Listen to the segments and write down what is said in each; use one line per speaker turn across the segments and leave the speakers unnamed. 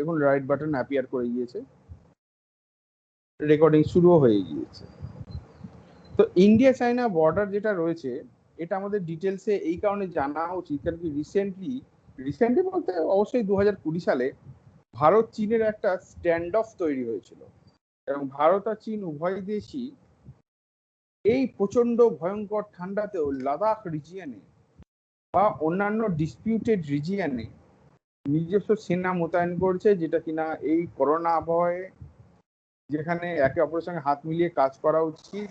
দেখুন right button appear করে গিয়েছে, রেকর্ডিং শুরুও হয়ে গিয়েছে। তো ইন্ডিয়া চায়না বর্ডার যেটা রয়েছে, এটা আমাদের ডিটেলসে এই কারণে জানা উচিত কারণ কি রিসেন্টলি বলতে অবশ্যই 2020 সালে ভারত চীনের একটা স্ট্যান্ড অফ তৈরি হয়েছিল, এবং ভারত আর চীন উভয় দেশই এই প্রচন্ড ভয়ঙ্কর ঠান্ডাতেও লাদাখ রিজিয়নে বা অন্যান্য ডিসপিউটেড রিজিয়নে নিজস্ব সেনা মোতায়েন করছে, যেটা কিনা এই করোনা আবহাওয়ায় যেখানে একে অপরের সঙ্গে হাত মিলিয়ে কাজ করা উচিত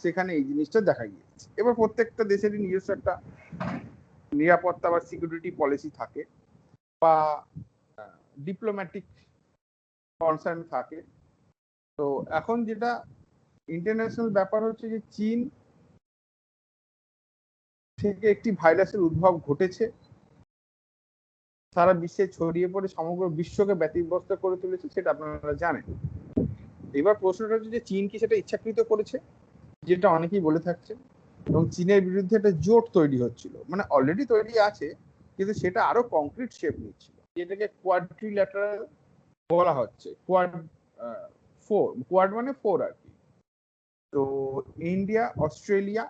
সেখানে এই জিনিসটা দেখা গিয়েছে। এবার প্রত্যেকটা দেশেরই নিজস্ব একটা নিরাপত্তা বা সিকিউরিটি পলিসি থাকে বা ডিপ্লোম্যাটিক কনসার্ন থাকে। তো এখন যেটা ইন্টারন্যাশনাল ব্যাপার হচ্ছে যে চীন থেকে একটি ভাইরাসের উদ্ভব ঘটেছে, সারা বিশ্বে ছড়িয়ে পড়ে সমগ্র বিশ্বকে ব্যতিব্যস্ত করে তুলেছে, সেটা আপনারা জানেন। এবার প্রশ্নটা হচ্ছে যে চীন কি সেটা ইচ্ছাকৃত করেছে, যেটা অনেকেই বলে থাকছে, এবং চীনের বিরুদ্ধে একটা জোট তৈরি হচ্ছিল, মানে অলরেডি তৈরি আছে কিন্তু সেটা আরো কংক্রিট শেপ নিচ্ছিল, যেটাকে কোয়াড্রিল্যাটারাল বলা হচ্ছে। কোয়াড মানে 4 আর কি। তো ইন্ডিয়া, অস্ট্রেলিয়া,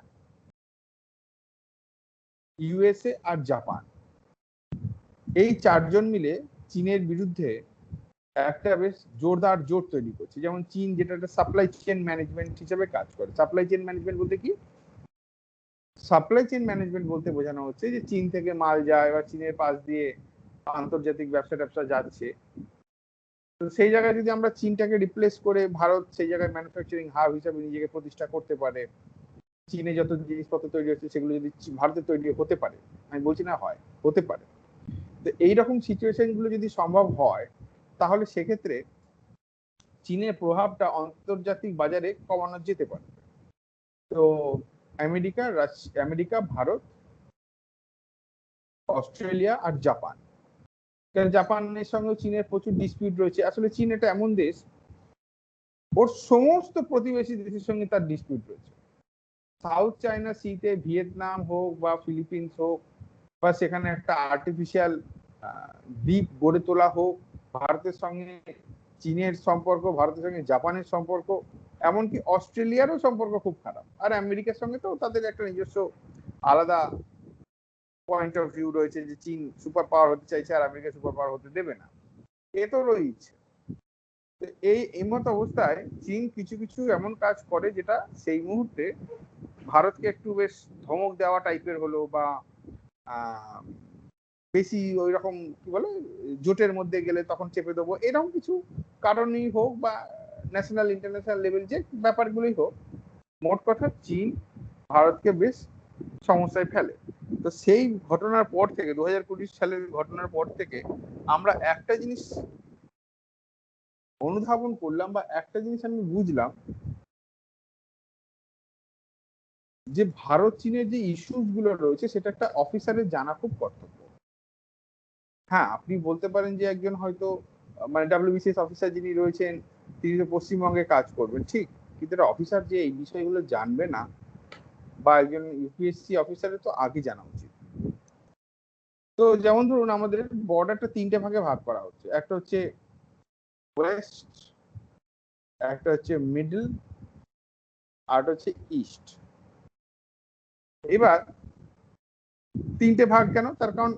ইউএসএ আর জাপান, এই 4 জন মিলে চীনের বিরুদ্ধে একটা বেশ জোরদার জোট তৈরি করছে। যেমন চীন যেটা একটা সাপ্লাই চেইন ম্যানেজমেন্ট হিসেবে কাজ করে। সাপ্লাই চেইন ম্যানেজমেন্ট বলতে কি? সাপ্লাই চেইন ম্যানেজমেন্ট বলতে বোঝানো হচ্ছে যে চীন থেকে মাল যায় বা চীনের পাশ দিয়ে আন্তর্জাতিক ব্যবসা যাচ্ছে, তো সেই জায়গায় যদি আমরা চীনটাকে রিপ্লেস করে ভারত সেই জায়গায় ম্যানুফ্যাকচারিং হাব হিসাবে নিজেকে প্রতিষ্ঠা করতে পারে, চীনে যত জিনিসপত্র তৈরি হচ্ছে সেগুলো যদি ভারতে তৈরি হতে পারে, আমি বলছি না হয়, হতে পারে, তো এইরকম সিচুয়েশন গুলো যদি সম্ভব হয় তাহলে সেক্ষেত্রে চীনের প্রভাবটা আন্তর্জাতিক বাজারে কমানো যেতে পারে। তো আমেরিকা, ভারত, অস্ট্রেলিয়া আর জাপান, জাপানের সঙ্গে চীনের প্রচুর ডিসপিউট রয়েছে। আসলে চীন এটা এমন দেশ, ওর সমস্ত প্রতিবেশী দেশের সঙ্গে তার ডিসপিউট রয়েছে। সাউথ চায়না সিতে ভিয়েতনাম হোক বা ফিলিপিন্স হোক বা সেখানে একটা আর্টিফিশিয়াল দ্বীপ গড়ে তোলা হোক, ভারতের সঙ্গে চীনের সম্পর্ক, ভারতের সঙ্গে জাপানের সম্পর্ক, এমনকি অস্ট্রেলিয়ারও সম্পর্ক খুব খারাপ। আর আমেরিকার সঙ্গে তো তাদের একটা নিজস্ব আলাদা পয়েন্ট অফ ভিউ রয়েছে যে চীন সুপার পাওয়ার হতে চাইছে আর আমেরিকা সুপার পাওয়ার হতে দেবে না, এ তো রয়েছে। এই মত অবস্থায় চীন কিছু কিছু এমন কাজ করে যেটা সেই মুহূর্তে ভারতকে একটু বেশ ধমক দেওয়া টাইপের হলো বা বেশি ওই রকম কি বলে জোটের মধ্যে গেলে তখন চেপে দেবো, এরকম কিছু কারণেই হোক বা ন্যাশনাল ইন্টারন্যাশনাল লেভেল যে ব্যাপারগুলোই হোক, মোট কথা চীন ভারতকে বেশ সমস্যায় ফেলে। তো সেই ঘটনার পর থেকে 2020 সালের ঘটনার পর থেকে আমরা একটা জিনিস অনুধাবন করলাম বা একটা জিনিস আমি বুঝলাম যে ভারত চীনের যে ইস্যুস গুলো রয়েছে সেটা একটা অফিসারের জানা খুব কর্তব্য। হ্যাঁ, আপনি বলতে পারেন যে একজন হয়তো মানে WBCS অফিসার যিনি রয়েছেন তিনি তো পশ্চিমবঙ্গে কাজ করবেন, ঠিক, কিন্তু একটা অফিসার যে এই বিষয়গুলো জানবে না বা একজন ইউপিএসসি অফিসারের তো আগে জানা উচিত। তো যেমন ধরুন আমাদের বর্ডারটা 3টে ভাগে ভাগ করা হচ্ছে, একটা হচ্ছে ওয়েস্ট, একটা হচ্ছে মিডল, আর হচ্ছে ইস্ট। এবার 3টে ভাগ কেন? তার কারণ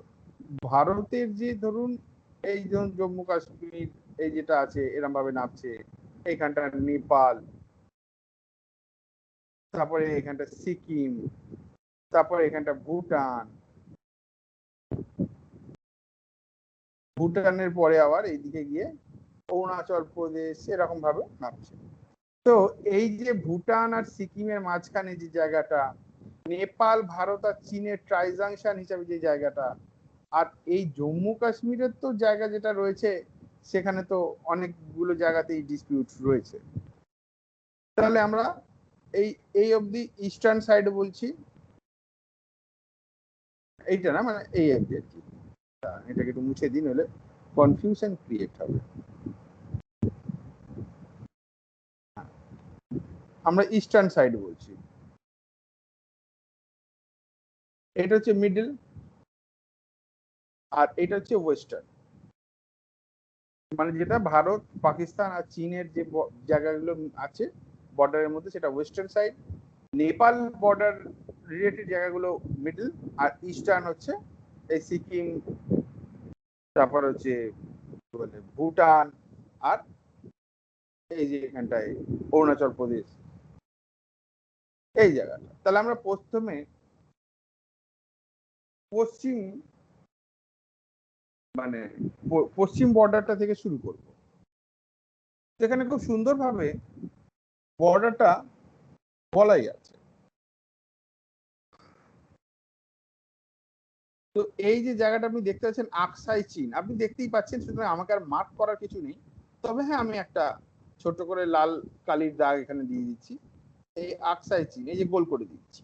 ভারতের যে ধরুন এই ধরুন জম্মু কাশ্মীর এই যেটা আছে এরম ভাবে নামছে, এইখানটা নেপাল, তারপরে এখানটা সিকিম, তারপরে এখানটা ভুটান, ভুটানের পরে আবার এইদিকে গিয়ে অরুণাচল প্রদেশ এরকম ভাবে নামছে। তো এই যে ভুটান আর সিকিমের মাঝখানে যে জায়গাটা, নেপাল, ভারত আর চীনের ট্রাইজাংশন হিসাবে যে জায়গাটা, আর এই জম্মু কাশ্মীরের তো জায়গা যেটা রয়েছে সেখানে তো অনেকগুলো জায়গাতেই ডিসপিউট রয়েছে। তাহলে আমরা এই এই অবধি ইস্টার্ন সাইড বলছি, এইটা না মানে এই অবধি আর কি, এটাকে একটু মুছে দিন হলে কনফিউশন ক্রিয়েট হবে। আমরা ইস্টার্ন সাইড বলছি, এটা হচ্ছে মিডল আর এটা হচ্ছে ওয়েস্টার্ন। মানে যেটা ভারত, পাকিস্তান আর চীনের যে জায়গাগুলো আছে বর্ডারের মধ্যে, সেটা western side. Nepal border related জায়গাগুলো মিডল, আর ইস্টার্ন হচ্ছে এই সিকিম, তারপর হচ্ছে বলে ভুটান, আর এই যে এখানটায় অরুণাচল প্রদেশ, এই জায়গাটা। তাহলে আমরা প্রথমে পশ্চিম মানে পশ্চিম বর্ডারটা থেকে শুরু করব। সেখানে খুব সুন্দরভাবে বর্ডারটা বলাই আছে। তো এই যে জায়গাটা আপনি দেখতে পাচ্ছেন আকসাই চীন, আপনি দেখতেই পাচ্ছেন, সুতরাং আমাকে আর মার্ক করার কিছু নেই। তবে হ্যাঁ, আমি একটা ছোট করে লাল কালির দাগ এখানে দিয়ে দিচ্ছি। এই আকসাই চীন, এই যে গোল করে দিচ্ছি।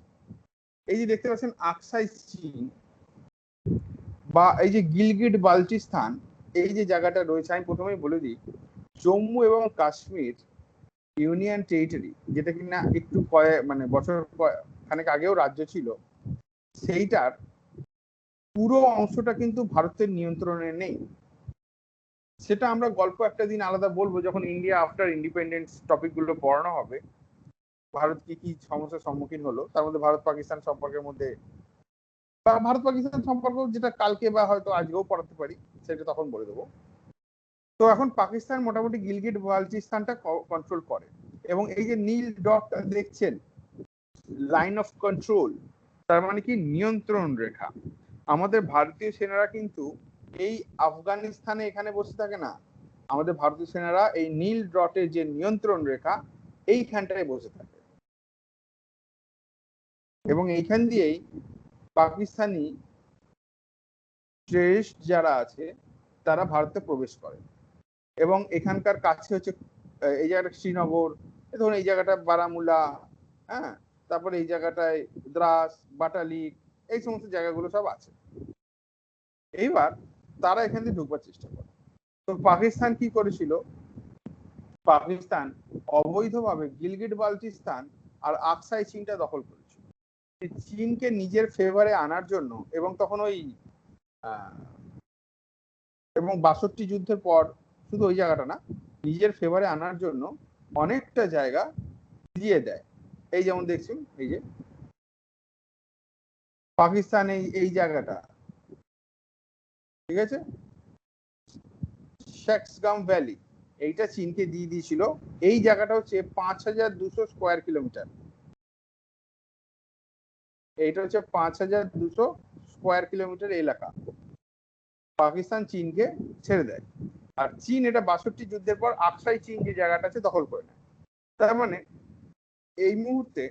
এই যে দেখতে পাচ্ছেন আকসাই চীন বা এই যে গিলগিট বালচিস্তান, এই যে জায়গাটা রয়েছে, আমি প্রথমেই বলে দিই, জম্মু এবং কাশ্মীর ইউনিয়ন টেরিটরি, যেটা কিনা একটু মানে বছর খানেক আগেও রাজ্য ছিল, সেইটার পুরো অংশটা কিন্তু ভারতের নিয়ন্ত্রণে নেই। সেটা আমরা গল্প একটা দিন আলাদা বলবো, যখন ইন্ডিয়া আফটার ইন্ডিপেন্ডেন্স টপিক গুলো পড়ানো হবে। ভারত কি কি সমস্যার সম্মুখীন হলো, তার মধ্যে ভারত পাকিস্তান সম্পর্কের মধ্যে, বা ভারত পাকিস্তান সম্পর্ক যেটা কালকে বা হয়তো আজকেও পড়াতে পারি, সেটা তখন বলে দেবো। তো এখন পাকিস্তান মোটামুটি গিলগিট বালচিস্তানটা কন্ট্রোল করে, এবং এই যে নীল ডটটা দেখছেন, লাইন অফ কন্ট্রোল, তার মানে কি নিয়ন্ত্রণ রেখা। আমাদের ভারতীয় সেনারা কিন্তু এই আফগানিস্তানে এখানে বসে থাকে না, আমাদের ভারতীয় সেনারা এই নীল ডটের যে নিয়ন্ত্রণ রেখা, এইখানটায় বসে থাকে, এবং এইখান দিয়েই পাকিস্তানি টেররিস্ট যারা আছে তারা ভারতে প্রবেশ করে। এবং এখানকার কাছে হচ্ছে এই জায়গাটা শ্রীনগর, ধরুন এই জায়গাটা বারামুলা, হ্যাঁ, তারপরে এই জায়গাটায় দ্রাস, বাটালি, এই সমস্ত জায়গাগুলো সব আছে। এইবার তারা এখান দিয়ে ঢুকবার চেষ্টা করে। তো পাকিস্তান কি করেছিল, পাকিস্তান অবৈধভাবে গিলগিট বালচিস্তান আর আকসাই চীনটা দখল করেছিল চীনকে নিজের ফেভারে আনার জন্য। এবং তখন ওই এবং ৬২ যুদ্ধের পর শুধু ওই জায়গাটা না, নিজের ফেভারে আনার জন্য অনেকটা জায়গা দিয়ে দেয়। এই যেমন দেখছেন, এই যে পাকিস্তান এই জায়গাটা, ঠিক আছে, শেক্সগাম ভ্যালি, এইটা চীনকে দিয়ে দিয়েছিল। এই জায়গাটা হচ্ছে ৫,২০০ স্কোয়ার কিলোমিটার, এইটা হচ্ছে ৫,২০০ স্কোয়ার কিলোমিটার এলাকা পাকিস্তান চীনকে ছেড়ে দেয়। আর চীন এটা ৬২ যুদ্ধের পর আকসাই চীন যে জায়গাটা আছে দখল করে নেয়। তার মানে এই মুহূর্তে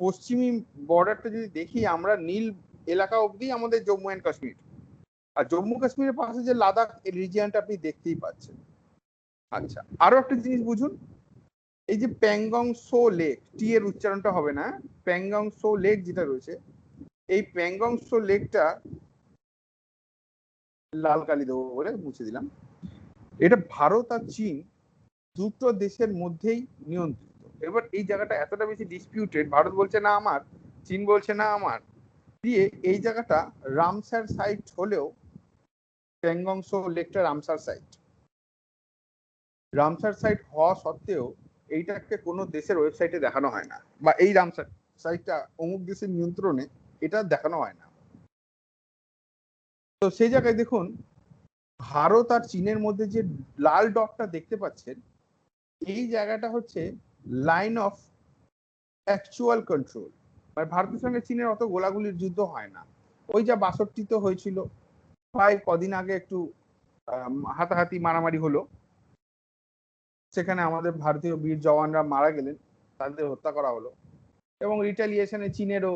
পশ্চিমী বর্ডারটা যদি দেখি আমরা, নীল এলাকা অবধি আমাদের জম্মু অ্যান্ড কাশ্মীর, আর জম্মু কাশ্মীরের পাশে যে লাদাখ রিজিয়নটা আপনি দেখতেই পাচ্ছেন। আচ্ছা, আরো একটা জিনিস বুঝুন, এই যে প্যাংগং সো লেক, টি এর উচ্চারণটা হবে না, প্যাংগং সো লেক যেটা রয়েছে, এই প্যাংগং সো লেকটা লাল কালি দেবো বলে মুছে দিলাম। এটা ভারত আর চীন দুটো দেশের মধ্যেই নিয়ন্ত্রিত। এবার এই জায়গাটা এতটা বেশি ডিসপিউটেড, ভারত বলছে না আমার, চীন বলছে না আমার, দিয়ে এই জায়গাটা রামসার সাইট হলেও প্যাংগং সো লেকটা রামসার সাইট, রামসার সাইট হওয়া সত্ত্বেও এইটাকে কোনো দেশের ওয়েবসাইটে দেখানো হয় না, বা এই রামসার সাইটটা অমুক দেশের নিয়ন্ত্রণে, এটা দেখানো হয় না। তো সেই জায়গায় দেখুন, ভারত আর চীনের মধ্যে যে লাল ডটটা দেখতে পাচ্ছেন, এই জায়গাটা হচ্ছে লাইন অফ অ্যাকচুয়াল কন্ট্রোল। মানে ভারতের সঙ্গে চীনের অত গোলাগুলির যুদ্ধ হয় না। ওই যা ৬২ হয়েছিল, প্রায় কদিন আগে একটু হাতাহাতি মারামারি হলো, সেখানে আমাদের ভারতীয় বীর জওয়ানরা মারা গেলেন, তাদের হত্যা করা হলো। এবং রিটালিয়েশনে চীনেরও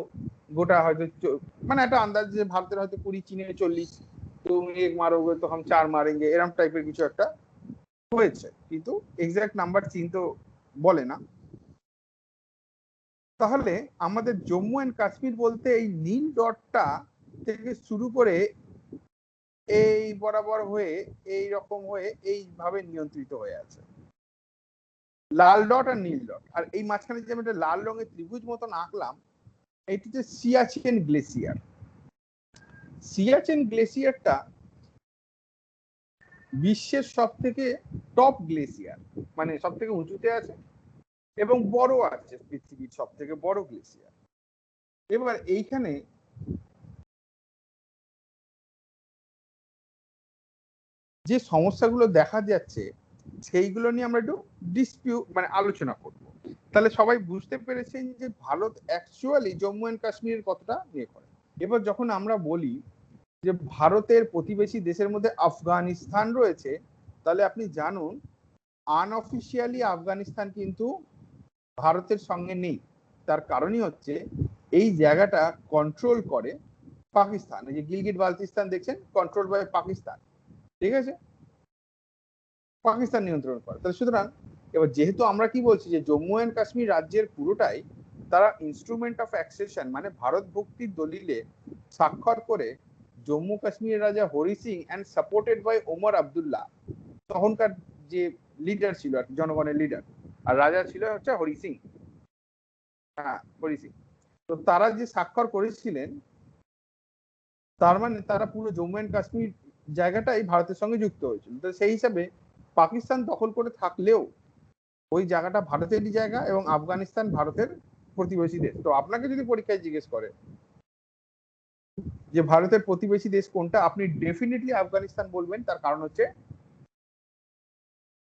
গোটা হয়তো মানে একটা আন্দাজ যে ভারতের হয়তো ২০, চীনের ৪০, তুম এক মারোগে তো হাম ৪ মারেঙ্গে, এরকম টাইপের কিছু একটা হয়েছে, কিন্তু এক্সাক্ট নাম্বার চীন তো বলে না। তাহলে আমাদের জম্মু অ্যান্ড কাশ্মীর বলতে এই নীল ডটটা থেকে শুরু করে এই বরাবর হয়ে এই রকম হয়ে এইভাবে নিয়ন্ত্রিত হয়ে আছে, লাল ডট আর নীল ডট। আর এই মাঝখানে যে আমি একটা লাল রঙের ত্রিভুজ মতন আঁকলাম, এটি হচ্ছে সিয়াচেন গ্লেসিয়ার। সিয়াচেন গ্লেসিয়ারটা বিশ্বের সব থেকে টপ গ্লেসিয়ার, মানে সব থেকে উঁচুতে আছে এবং বড় আছে, পৃথিবীর সব থেকে বড় গ্লেসিয়ার। এবার এইখানে যে সমস্যাগুলো দেখা যাচ্ছে সেইগুলো নিয়ে আমরা একটু মানে আলোচনা করব। তাহলে সবাই বুঝতে পেরেছেন যে ভারত অ্যাকচুয়ালি জম্মু অ্যান্ড কাশ্মীরের কতটা নিয়ে করে। এবার যখন আমরা বলি যে ভারতের প্রতিবেশী দেশের মধ্যে আফগানিস্তান রয়েছে, তাহলে আপনি জানুন আনঅফিসিয়ালি আফগানিস্তান কিন্তু ভারতের সঙ্গে নেই। তার কারণই হচ্ছে এই জায়গাটা কন্ট্রোল করে পাকিস্তান। এই যে গিলগিট বালতিস্তান দেখছেন, কন্ট্রোল বাই পাকিস্তান, ঠিক আছে, পাকিস্তান নিয়ন্ত্রণ করে। তাহলে সুতরাং এবার যেহেতু আমরা কি বলছি যে জম্মু অ্যান্ড কাশ্মীর রাজ্যের পুরোটাই তারা ইনস্ট্রুমেন্ট অফ অ্যাক্সেশন মানে ভারত ভক্তির দলিলে স্বাক্ষর করে জম্মু কাশ্মীরের রাজা Hari Singh and supported by Omar Abdullah, তখনকার যে লিডার ছিল আর জনগণের লিডার, আর রাজা ছিল হচ্ছে হরি সিং। হ্যাঁ, হরি সিং। তো তারা যে স্বাক্ষর করেছিলেন তার মানে তারা পুরো জম্মু অ্যান্ড কাশ্মীর জায়গাটাই ভারতের সঙ্গে যুক্ত হয়েছিল। তো সেই হিসাবে পাকিস্তান দখল করে থাকলেও ওই জায়গাটা ভারতেরই জায়গা এবং আফগানিস্তান ভারতের প্রতিবেশী দেশ। তো আপনাকে যদি পরীক্ষায় জিজ্ঞেস করে যে ভারতের প্রতিবেশী দেশ কোনটা, আপনি ডেফিনেটলি আফগানিস্তান বলবেন। তার কারণ হচ্ছে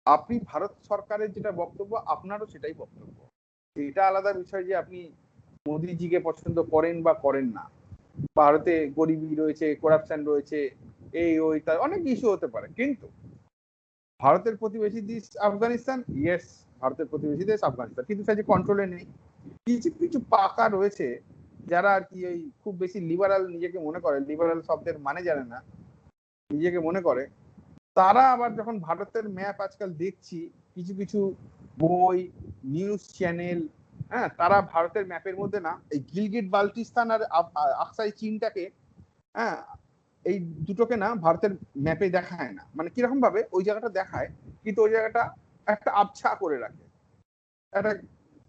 আপনি ভারত সরকারের যেটা বক্তব্য আপনারও সেটাই বক্তব্য। এটা আলাদা বিষয় যে আপনি মোদিজিকে পছন্দ করেন বা করেন না, ভারতে গরিবি রয়েছে, করাপশন রয়েছে, এই ওই তার অনেক ইস্যু হতে পারে, কিন্তু ভারতের প্রতিবেশী দেশ আফগানিস্তান, ইয়েস ভারতের প্রতিবেশী দেশ আফগানিস্তান, কিন্তু সেটা কন্ট্রোলে নেই। কিছু কিছু পাকা রয়েছে যারা আর কি ওই খুব বেশি লিবারাল নিজেকে মনে করে, লিবারাল শব্দের মানে জানে না, নিজেকে মনে করে। তারা আবার যখন ভারতের ম্যাপ আজকাল দেখছি, কিছু কিছু বই, নিউজ চ্যানেল, হ্যাঁ, তারা ভারতের ম্যাপের মধ্যে না এই গিলগিট বাল্টিস্তান আর আকসাই চীনটাকে, হ্যাঁ, এই দুটোকে না ভারতের ম্যাপে দেখায় না। মানে কিরকম ভাবে ওই জায়গাটা দেখায় কিন্তু ওই জায়গাটা একটা আবছা করে রাখে, একটা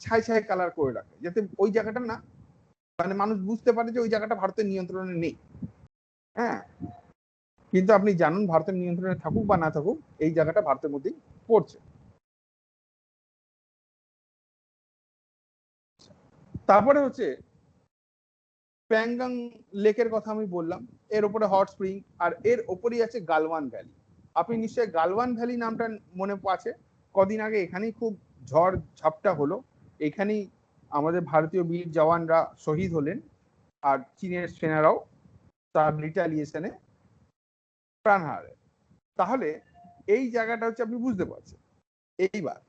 ছাই ছাই কালার করে রাখে, যাতে ওই জায়গাটা না মানে মানুষ বুঝতে পারে যে ওই জায়গাটা ভারতের নিয়ন্ত্রণে নেই। হ্যাঁ, কিন্তু আপনি জানুন ভারতের নিয়ন্ত্রণে থাকুক বা না থাকুক এই জায়গাটা ভারতের মধ্যেই পড়ছে। তারপরে হচ্ছে প্যাংগং লেকের কথা আমি বললাম, এর উপরে হট স্প্রিং, আর এর ওপরেই আছে গালওয়ান ভ্যালি। আপনি নিশ্চয়ই গালওয়ান ভ্যালি নামটা মনে আছে, কদিন আগে এখানেই খুব ঝড় ঝাপটা হলো, এখানেই আমাদের ভারতীয় বীর জওয়ানরা শহীদ হলেন আর চীনের সেনারাও তার রিটালিয়েশনে প্রাণ হারালেন। তাহলে এই জায়গাটা হচ্ছে আপনি বুঝতে পারছেন। এইবার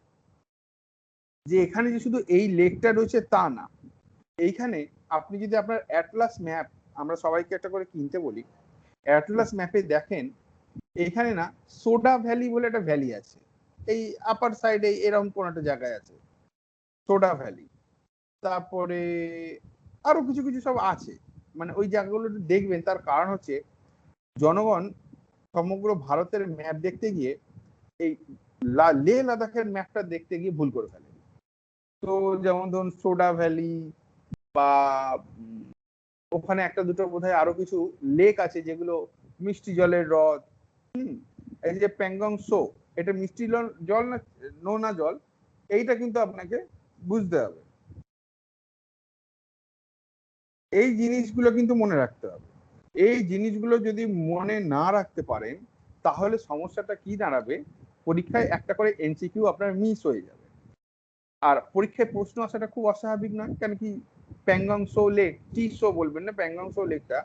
যে এখানে যে শুধু এই লেকটা রয়েছে তা না, এইখানে আপনি যদি আপনার অ্যাটলাস ম্যাপ, আমরা সবাইকে একটা করে কিনতে বলি, অ্যাটলাস ম্যাপে দেখেন এখানে না সোডা ভ্যালি বলে একটা ভ্যালি আছে, এই আপার সাইডে এরকম কোন একটা জায়গায় আছে সোডা ভ্যালি। তারপরে আরো কিছু কিছু সব আছে, মানে ওই জায়গাগুলো দেখবেন। তার কারণ হচ্ছে জনগণ সমগ্র ভারতের ম্যাপ দেখতে গিয়ে এই লে লাদাখের ম্যাপটা দেখতে গিয়ে ভুল করে ফেলে। তো যেমন ধরুন সোডা ভ্যালি বা ওখানে একটা দুটো বোধহয় আরো কিছু লেক আছে যেগুলো মিষ্টি জলের হ্রদ। এই যে প্যাংগং সো, এটা মিষ্টি জল না নোনা জল, এইটা কিন্তু আপনাকে বুঝতে হবে। এই জিনিসগুলো কিন্তু মনে রাখতে হবে। এই জিনিসগুলো যদি মনে না রাখতে পারেন তাহলে সমস্যাটা কি দাঁড়াবে, পরীক্ষায় একটা করে এমসিকিউ আপনার মিস হয়ে যাবে। আর পরীক্ষায় প্রশ্ন আসাটা খুব অস্বাভাবিক নয়, কেন কি প্যাংগং সো লেক, টি সো বলবেন না, প্যাংগং সো লেকটা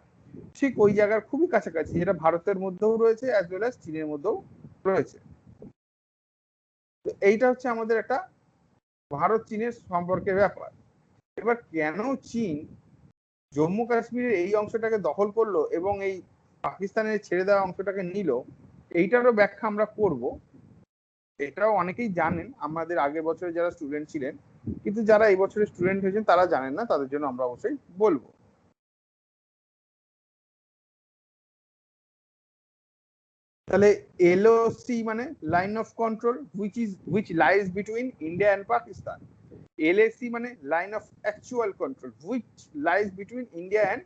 ঠিক ওই জায়গার খুবই কাছাকাছি, যেটা ভারতের মধ্যেও রয়েছে অ্যাজ ওয়েল অ্যাজ চীনের মধ্যেও রয়েছে। তো এইটা হচ্ছে আমাদের একটা ভারত চীনের সম্পর্কের ব্যাপার। এবার কেন চীন জম্মু কাশ্মীরের এই অংশটাকে দখল করলো এবং এই পাকিস্তানের ছেড়ে দেওয়া অংশটাকে নিল, এইটারও ব্যাখ্যা আমরা করব। এটাও অনেকেই জানেন আমাদের আগের বছরে যারা স্টুডেন্ট ছিলেন, কিন্তু যারা এই বছরের স্টুডেন্ট হয়েছেন তারা জানেন না, তাদের জন্য আমরা অবশ্যই বলবো। তাহলে এলওসি মানে line of control which lies between India and Pakistan. LAC মানে line of actual control which lies between India and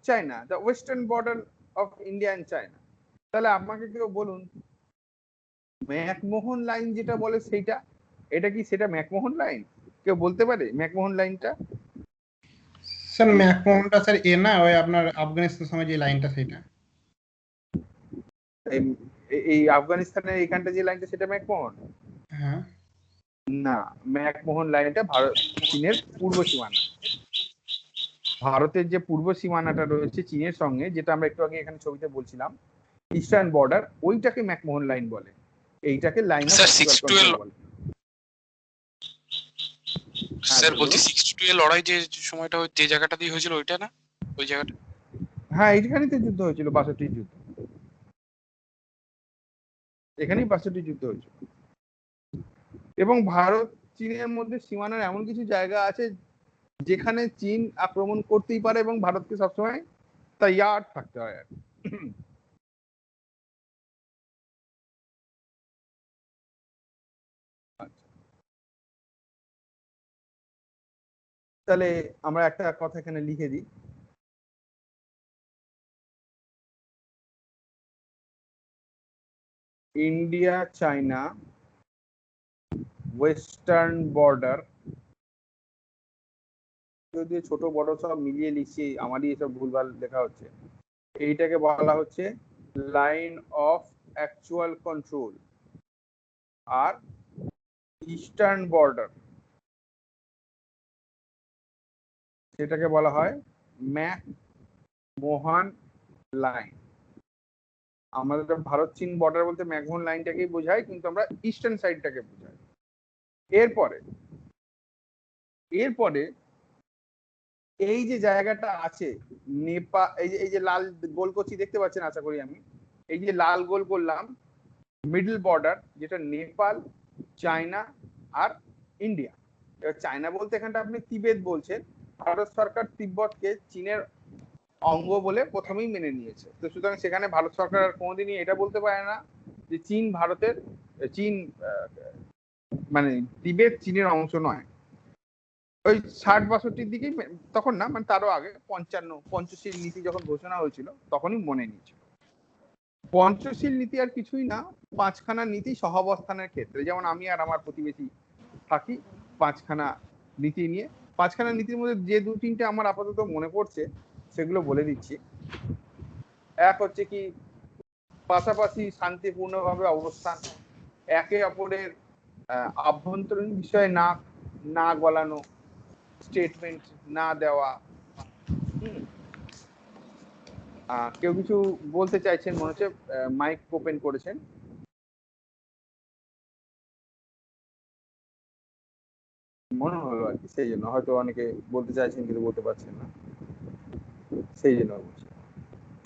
China, the western border of India and China. তাহলে আমাকে কেউ বলুন ম্যাকমোহন লাইন যেটা বলে সেইটা, এটা কি সেটা ম্যাকমোহন লাইন? কেউ বলতে পারে ম্যাকমোহন লাইনটা?
স্যার ম্যাকমোহনটা স্যার এ না, ওই আপনার আফগানিস্তান সময় যে লাইনটা সেটা।
এই আফগানিস্তানের এইখানটা যে লাইনটা সেটা ম্যাকমোহন?
হ্যাঁ
না, ম্যাকমোহন লাইনটা ভারত চীনের পূর্ব সীমানা। ভারতের যে পূর্ব সীমানাটা রয়েছে চীনের সঙ্গে, যেটা আমরা একটু আগে এখানে ছবিতে বলছিলাম, ইস্টার্ন বর্ডার, ওইটাকে ম্যাকমোহন লাইন বলে। এইটাকে লাইন অফ অ্যাকচুয়াল কন্ট্রোল বলে।
স্যার বলছি 62 এর লড়াই যে সময়টা যে জায়গাটা দিয়ে হয়েছিল ওইটা না, ওই জায়গাটা?
হ্যাঁ, এইখানেই তো যুদ্ধ হয়েছিল, 62 যুদ্ধ, এখানেই 62 যুদ্ধ হয়েছিল। এবং ভারত চীনের মধ্যে সীমানার এমন কিছু জায়গা আছে যেখানে চীন আক্রমণ করতেই পারে এবং ভারতকে সবসময় তৈয়ার থাকতে হয় আর তাহলে আমরা একটা কথা এখানে লিখে দিই, ইন্ডিয়া চায়না ওয়েস্টার্ন বর্ডার, যদি ছোট বড় সব মিলিয়ে লিখছি, আমারই এসব ভুলভাল লেখা হচ্ছে, এইটাকে বলা হচ্ছে লাইন অফ অ্যাকচুয়াল কন্ট্রোল। আর ইস্টার্ন বর্ডার সেটাকে বলা হয় ম্যাকমোহন লাইন। আমাদের ভারত চীন বর্ডার বলতে ম্যাকমোহন লাইনটাকেই বোঝায়, কিন্তু আমরা ইস্টার্ন সাইডটাকে বোঝাই। এরপরে এই যে জায়গাটা আছে নেপাল, এই যে লাল গোল করছি দেখতে পাচ্ছেন আশা করি আমি, এই যে লাল গোল করলাম, মিডল বর্ডার, যেটা নেপাল, চায়না আর ইন্ডিয়া। এবার চায়না বলতে এখানটা আপনি তিবেত বলছেন, ভারত সরকার তিব্বতকে চীনের অঙ্গ বলে প্রথমেই মেনে নিয়েছে। তো সুতরাং সেখানে ভারত সরকার আর কোনোদিনই এটা বলতে পারে না যে চীন ভারতের, চীন মানে তিবেত চীনের অংশ নয়। ওই 60-62 দিকেই, তখন না, মানে তারও আগে 55 পঞ্চশীল নীতি যখন ঘোষণা হয়েছিল তখনই মনে নিয়েছিল। পঞ্চশীল নীতি আর কিছুই না, 5খানা নীতি সহাবস্থানের ক্ষেত্রে, যেমন আমি আর আমার প্রতিবেশী থাকি 5খানা নীতি নিয়ে। 5খানা নীতির মধ্যে যে 2-3টে আমার আপাতত মনে পড়ছে সেগুলো বলে দিচ্ছি। এক হচ্ছে কি, পাশাপাশি শান্তিপূর্ণভাবে অবস্থান, একে অপরের আভ্যন্তরীণ বিষয়ে না গলানো, স্টেটমেন্ট না দেওয়া। কেউ কিছু বলতে চাইছেন মনে হচ্ছে, মাইক ওপেন করেছেন। মনে হলো আর কি, সেই জন্য হয়তো অনেকে বলতে চাইছেন কিন্তু বলতে পারছেন না, সেই জন্য বলছি।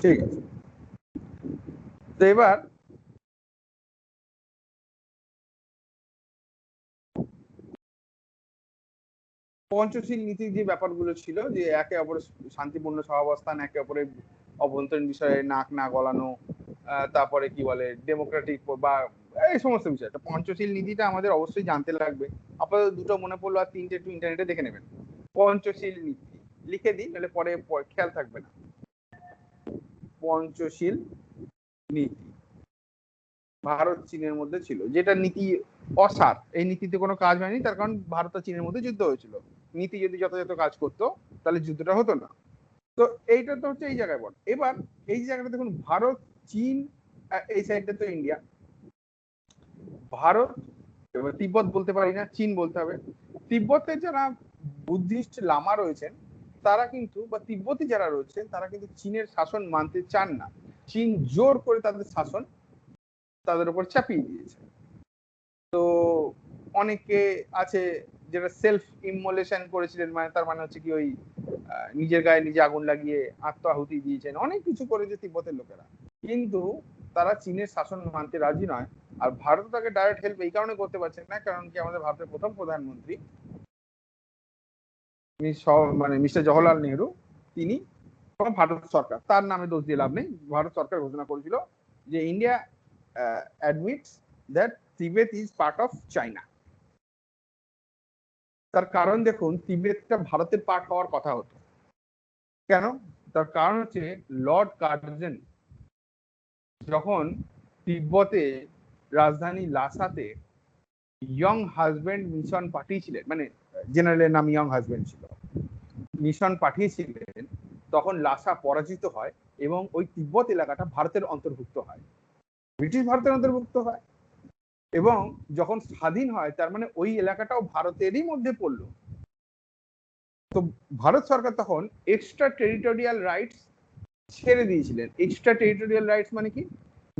ঠিক আছে, তো এবার পঞ্চশীল নীতির যে ব্যাপারগুলো ছিল, যে একে অপরের শান্তিপূর্ণ সহাবস্থান, একে অপরের অভ্যন্তরীণ বিষয়ে নাক না গলানো, তারপরে কি বলে ডেমোক্রেটিক বা এই সমস্ত বিষয়, পঞ্চশীল নীতিটা আমাদের অবশ্যই জানতে লাগবে। আপনাদের দুটো মনে পড়লো, আর 3টে একটু ইন্টারনেটে দেখে নেবেন। পঞ্চশীল নীতি লিখে দিই, নাহলে পরে খেয়াল থাকবে না। পঞ্চশীল নীতি ভারত চীনের মধ্যে ছিল, যেটা নীতি অসার, এই নীতিতে কোনো কাজ হয়নি, তার কারণ ভারত আর চীনের মধ্যে যুদ্ধ হয়েছিল। নীতি যদি যথাযথ কাজ করতো তাহলে যুদ্ধটা হতো না। তো এইটা তো হচ্ছে এই জায়গায় বল। এবার এই জায়গাটা দেখুন, ভারত চীন, এই সাইডটা তো ইন্ডিয়া, ভারত, এবার তিব্বত বলতে পারি না, চীন বলতে হবে। তিব্বতের যারা বুদ্ধিস্ট লামা রয়েছেন তারা কিন্তু, বা তিব্বতী যারা রয়েছেন তারা কিন্তু চীনের শাসন মানতে চান না। চীন জোর করে তাদের শাসন তাদের উপর চাপিয়ে দিয়েছে। তো অনেকে আছে যেটা সেলফ ইমোলেশন করেছিলেন, মানে তার মানে হচ্ছে কি ওই নিজের গায়ে নিজে আগুন লাগিয়ে আত্মাহুতি দিয়েছেন, অনেক কিছু করেছে তিব্বতের লোকেরা, কিন্তু তারা চীনের শাসন মানতে রাজি নয়। আর ভারত তাকে ডাইরেক্ট হেল্প এই কারণে করতে পারছে না, কারণ কি আমাদের ভারতের প্রথম প্রধানমন্ত্রী মানে মিস্টার জওহরলাল নেহরু, তিনি ভারত সরকার, তার নামে দোষ দিয়ে লাভ নেই, ভারত সরকার ঘোষণা করেছিল যে India admits that তিবেত is part of চাইনা। তার কারণ দেখুন, তিবেতটা ভারতের পার্ট হওয়ার কথা হতো কেন, তার কারণ হচ্ছে লর্ড কার্জন যখন তিব্বতে রাজধানী লাসাতে ইয়ং হাজবেন্ড মিশন পাঠিয়েছিলেন, মানে জেনারেলের নাম ইয়ং হাজবেন্ড ছিল, মিশন পাঠিয়েছিলেন, তখন লাসা পরাজিত হয় এবং ওই তিব্বত এলাকাটা ভারতের অন্তর্ভুক্ত হয়, ব্রিটিশ ভারতের অন্তর্ভুক্ত হয়। এবং যখন স্বাধীন হয় তার মানে ওই এলাকাটাও ভারতেরই মধ্যে পড়লো। তো ভারত সরকার তখন এক্সট্রা টেরিটোরিয়াল রাইটস ছেড়ে দিয়েছিলেন। এক্সট্রা টেরিটোরিয়াল রাইটস মানে কি,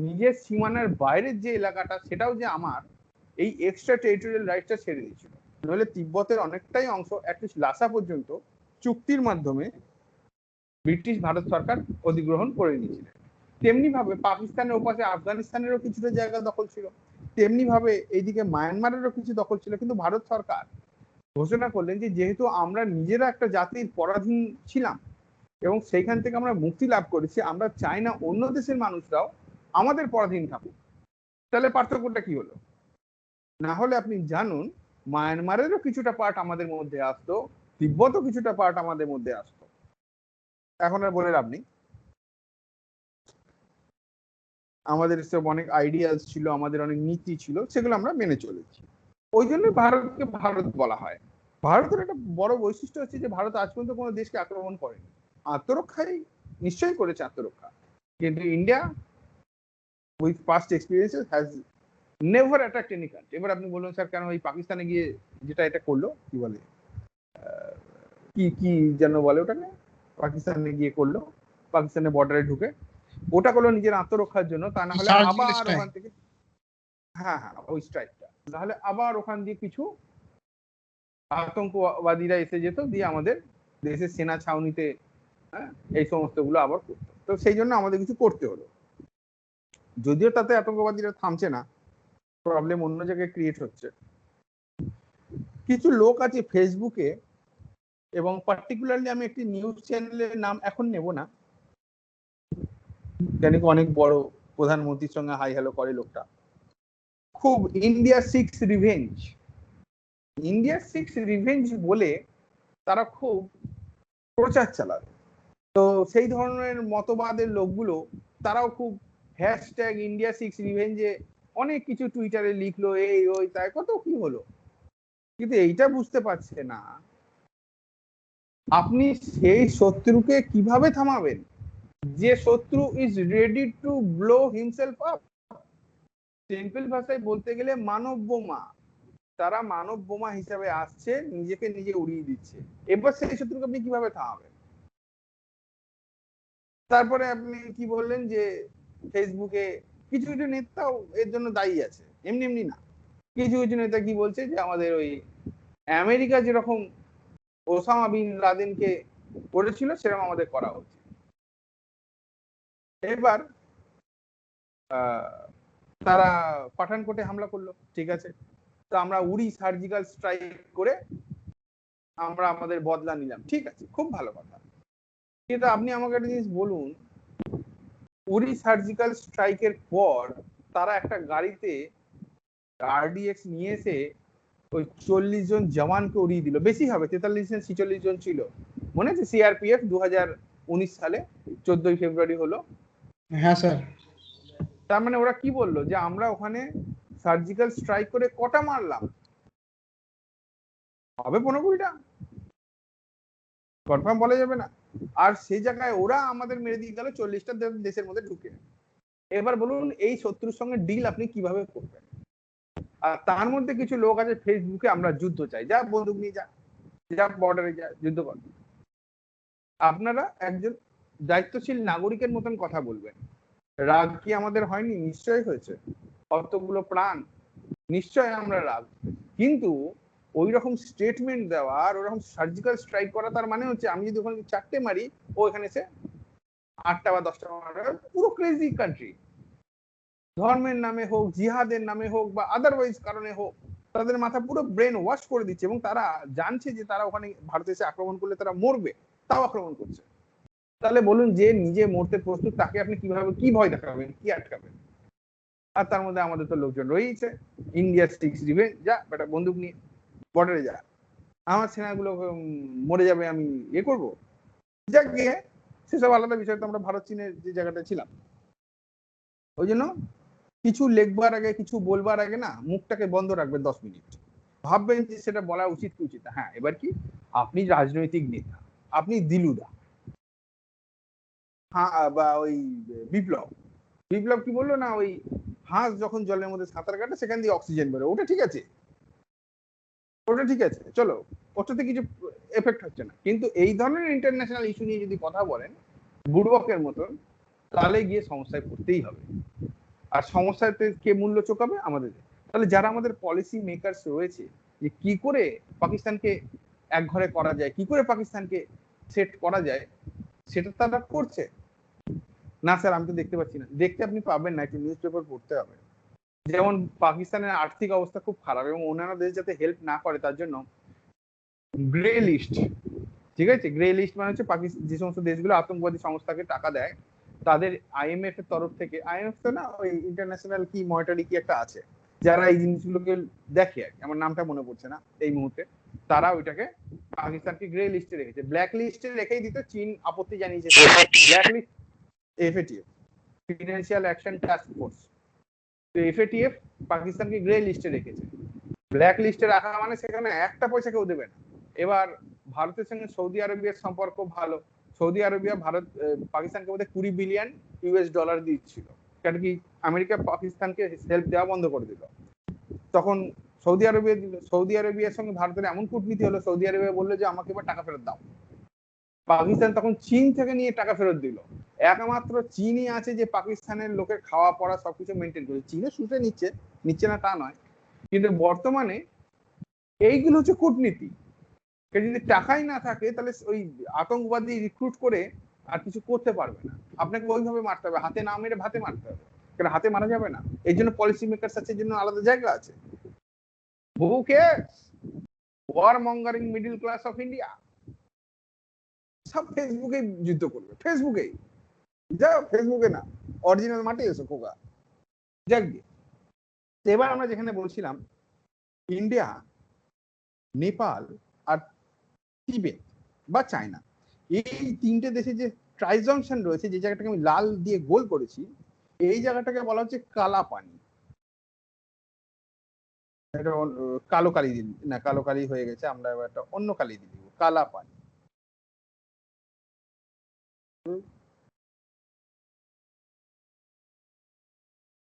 নিজের সীমানার বাইরের যে এলাকাটা সেটাও যে আমার, এই এক্সট্রা টেরিটোরিয়াল রাইটসটা ছেড়ে দিয়েছিল। নইলে তিব্বতের অনেকটাই অংশ অ্যাটলিস্ট লাসা পর্যন্ত চুক্তির মাধ্যমে ব্রিটিশ ভারত সরকার অধিগ্রহণ করে নিয়েছিলেন। তেমনি ভাবে পাকিস্তানের ওপাশে আফগানিস্তানেরও কিছুটা জায়গা দখল ছিল, তেমনি ভাবে এইদিকে মায়ানমারেরও কিছু দখল ছিল। কিন্তু ভারত সরকার ঘোষণা করলেন যে যেহেতু আমরা নিজেরা একটা জাতির পরাধীন ছিলাম এবং সেইখান থেকে আমরা মুক্তি লাভ করেছি, আমরা চাই না অন্য দেশের মানুষরাও আমাদের পরাধীন থাকুক। তাহলে পার্থক্যটা কি হলো? না হলে আপনি জানুন মায়ানমারেরও কিছুটা পার্ট আমাদের মধ্যে আসতো, তিব্বতও কিছুটা পার্ট আমাদের মধ্যে আসতো। এখন আর বলে লাভ নেই, আমাদের সব অনেক আইডিয়াস ছিল, আমাদের অনেক নীতি ছিল, সেগুলো আমরা মেনে চলেছি। ওই জন্য ভারতকে ভারত বলা হয়। ভারতের একটা বড় বৈশিষ্ট্য হচ্ছে যে ভারত আজ পর্যন্ত কোনো দেশকে আক্রমণ করেনি, আত্মরক্ষাই নিশ্চয়ই করেছে আত্মরক্ষা, কিন্তু India with past experiences has never attacked any country. এবার আপনি বলুন স্যার কেন এই পাকিস্তানে গিয়ে যেটা এটা করলো, কি বলে কি কি যেন বলে ওটাকে, পাকিস্তানে গিয়ে করলো, পাকিস্তানের বর্ডারে ঢুকে ওটা করলো নিজের আত্মরক্ষার জন্য, তা না হলে আবার ওখান থেকে, হ্যাঁ হ্যাঁ ওই স্ট্রাইকটা, তাহলে আবার ওখান দিয়ে কিছু আতঙ্কবাদীরা এসে যেত, দিয়ে আমাদের দেশের সেনা ছাউনিতে এই সমস্ত গুলো আবার করতো। তো সেই জন্য আমাদের কিছু করতে হলো, যদিও তাতে আতঙ্কবাদীরা থামছে না, প্রবলেম অন্য জায়গায় ক্রিয়েট হচ্ছে। কিছু লোক আছে ফেসবুকে, এবং পার্টিকুলারলি আমি একটি নিউজ চ্যানেলের নাম এখন নেব না, কেন অনেক বড় প্রধানমন্ত্রীর সঙ্গে হাই হ্যালো করে লোকটা, খুব India six revenge, India six revenge বলে তারা খুব প্রচার চালাবে। তো সেই ধরনের মতবাদের লোকগুলো তারাও খুব হ্যাশট্যাগ ইন্ডিয়া সিক্স রিভেঞ্জে অনেক কিছু টুইটারে লিখলো, এই ওই তাই কত কি হলো, কিন্তু এইটা বুঝতে পারছে না আপনি সেই শত্রুকে কিভাবে থামাবেন, যে শত্রু is ready to blow himself up. Simple ভাষায় বলতে গেলে মানব বোমা, তারা মানব বোমা হিসাবে আসছে, নিজেকে নিজে উড়িয়ে দিচ্ছে। এবার সেই শত্রুকে আপনি কিভাবে থামাবেন? তারপরে আপনি কি বললেন যে ফেসবুকে কিছু কিছু নেতাও এর জন্য দায়ী আছে, এমনি এমনি না। কিছু কিছু নেতা কি বলছে যে আমাদের ওই আমেরিকা যেরকম ওসামা বিন লাদেনকে করেছিল সেরকম আমাদের করা উচিত। এবার তারা পাঠানকোটে হামলা করলো, ঠিক আছে, তো আমরা উড়ি সার্জিক্যাল স্ট্রাইক করে আমরা আমাদের বদলা নিলাম, ঠিক আছে, খুব ভালো কথা। কিন্তু আপনি আমাকে একটা জিনিস বলুন, উড়ি সার্জিক্যাল স্ট্রাইকের পর তারা একটা গাড়িতে আরডিএক্স নিয়ে এসে ওই 40 জন জওয়ানকে উড়িয়ে দিল, বেশি হবে 43 জন 46 জন ছিল, মনে আছে? সিআরপিএফ 2019 সালে 14ই ফেব্রুয়ারি হলো।
হ্যাঁ স্যার।
তার মানে ওরা কি বললো যে আমরা ওখানে সার্জিক্যাল স্ট্রাইক করে কটা মারলাম, হবে 15-20টা, কনফার্ম বলা যাবে না। আর সেই জায়গায় ওরা আমাদের মেরে দিয়ে গেল 40টা দেশের মধ্যে ঢুকে। এবার বলুন এই শত্রুর সঙ্গে ডিল আপনি কিভাবে করবেন? আর তার মধ্যে কিছু লোক আছে ফেসবুকে আমরা যুদ্ধ চাই, যা বন্দুক নিয়ে যা বর্ডারে যা যুদ্ধ কর। আপনারা একজন দায়িত্বশীল নাগরিকের মতন কথা বলবেন। রাগ কি আমাদের হয়নি? নিশ্চয়ই হয়েছে, কতগুলো প্রাণ, নিশ্চয় আমরা রাগ, কিন্তু ওই রকম স্টেটমেন্ট দেওয়া আর ওরকম সার্জিক্যাল স্ট্রাইক করা, তার মানে হচ্ছে আমি যদি ওখানে 4টে মারি ও এখানে এসে 8টা বা 10টা মারা, পুরো ক্রেজি কান্ট্রি। ধর্মের নামে হোক, জিহাদের নামে হোক, বা আদারওয়াইজ কারণে হোক, তাদের মাথা পুরো ব্রেন ওয়াশ করে দিচ্ছে, এবং তারা জানছে যে তারা ওখানে ভারতে এসে আক্রমণ করলে তারা মরবে, তাও আক্রমণ করছে। তাহলে বলুন যে নিজে মরতে প্রস্তুত তাকে আপনি কিভাবে কি ভয় দেখাবেন, কি আটকাবেন? আর তার মধ্যে আমাদের তো লোকজন রয়েছে, ইন্ডিয়া সিক্স রিভেঞ্জ, যা বেটা বন্দুক নিয়ে বর্ডারে যা, আমার সেনাগুলো মরে যাবে, আমি ইয়ে করবো, যা গিয়ে সেসব আলাদা বিষয়। তো আমরা ভারত চীনের যে জায়গাটা ছিলাম, ওই জন্য কিছু লিখবার আগে কিছু বলবার আগে না মুখটাকে বন্ধ রাখবেন 10 মিনিট, ভাববেন যে সেটা বলা উচিত কি উচিত না। হ্যাঁ, এবার কি আপনি রাজনৈতিক নেতা, আপনি দিলুদা, হ্যাঁ, বা ওই বিপ্লব বিপ্লব কি বললো না, ওই হাঁস যখন জলের মধ্যে সাঁতার কাটে সেখান দিয়ে অক্সিজেন বেরোয়, ওটা ঠিক আছে, ওটা ঠিক আছে, চলো, ওটাতে কিছু এফেক্ট হচ্ছে না। কিন্তু এই ধরনের ইন্টারন্যাশনাল ইস্যু নিয়ে যদি কথা বলেন বুড়বকের মতন, তাহলে গিয়ে সমস্যায় পড়তেই হবে। আর সমস্যাতে কে মূল্য চোকাবে? আমাদের। তাহলে যারা আমাদের পলিসি মেকারস রয়েছে, যে কি করে পাকিস্তানকে এক ঘরে করা যায়, কি করে পাকিস্তানকে সেট করা যায়, সেটা তারা করছে না। স্যার আমি তো দেখতে পাচ্ছি না। দেখতে আপনি পাবেন না, একটু নিউজ পেপার পড়তে হবে। যেমন পাকিস্তানের আর্থিক অবস্থা খুব খারাপ এবং অন্যান্য দেশ যাতে হেল্প না করে তার জন্য গ্রে লিস্ট, ঠিক আছে, গ্রে লিস্ট মানে হচ্ছে পাকিস্তান যে সমস্ত দেশগুলো আতঙ্কবাদী সংস্থাকে টাকা দেয় তাদের আইএমএফ এর তরফ থেকে, আইএমএফ তো না, ওই ইন্টারন্যাশনাল কি মনিটারি কি একটা আছে, যারা এই জিনিসগুলোকে দেখে, আমার নামটা মনে পড়ছে না এই মুহূর্তে, তারা ওইটাকে পাকিস্তানকে গ্রে লিস্টে রেখেছে। ব্ল্যাক লিস্টে রেখেই দিতে চীন আপত্তি জানিয়েছে। Black list FATF, financial action task force, তো এফএটিএফ পাকিস্তানকে গ্রে লিস্টে রেখেছে। ব্ল্যাক লিস্টে রাখা মানে সেখানে একটা পয়সা কেউ দেবে না। এবার ভারতের সঙ্গে সৌদি আরবিয়ার সম্পর্ক ভালো, সৌদি আরবিয়া ভারত পাকিস্তানকে বোধহয় 20 বিলিয়ন ইউএস ডলার দিচ্ছিল, কারণ কি আমেরিকা পাকিস্তানকে হেল্প দেওয়া বন্ধ করে দিল। তখন সৌদি আরবিয়ার সঙ্গে ভারতের এমন কূটনীতি হলো, সৌদি আরবিয়া বললো যে আমাকে এবার টাকা ফেরত দাও। পাকিস্তান তখন চীন থেকে নিয়ে টাকা ফেরত দিল। একমাত্র চীনই আছে যে পাকিস্তানের লোকের খাওয়া পড়া সবকিছু মেনটেন করে, চীনে শুষে নিচ্ছে না তা নয়, কিন্তু বর্তমানে এইগুলো হচ্ছে কূটনীতি। যদি টাকাই না থাকে তাহলে ওই আতঙ্কবাদী রিক্রুট করে আর কিছু করতে পারবে না। আপনাকে ওইভাবে মারতে হবে, হাতে না মেরে ভাতে মারতে হবে, কারণ হাতে মারা যাবে না। এই জন্য পলিসি মেকার্স আছে, জন্য আলাদা জায়গা আছে। Who cares? War mongering middle class of India সব ফেসবুকে যুদ্ধ করবে, ফেসবুকেই যাও, ফেসবুকে না, অরিজিনাল মাঠে এসো খোকা। যাক গিয়ে, এবার আমরা যেখানে বলছিলাম ইন্ডিয়া, নেপাল আর তিবেত বা চায়না, এই তিনটে দেশে যে ট্রাইজংশন রয়েছে, যে জায়গাটাকে আমি লাল দিয়ে গোল করেছি, এই জায়গাটাকে বলা হচ্ছে কালা পানি। এটা কালো কালি দিন না, কালো কালি হয়ে গেছে, আমরা এবার একটা অন্য কালি দিয়ে দিব, কালা পানি।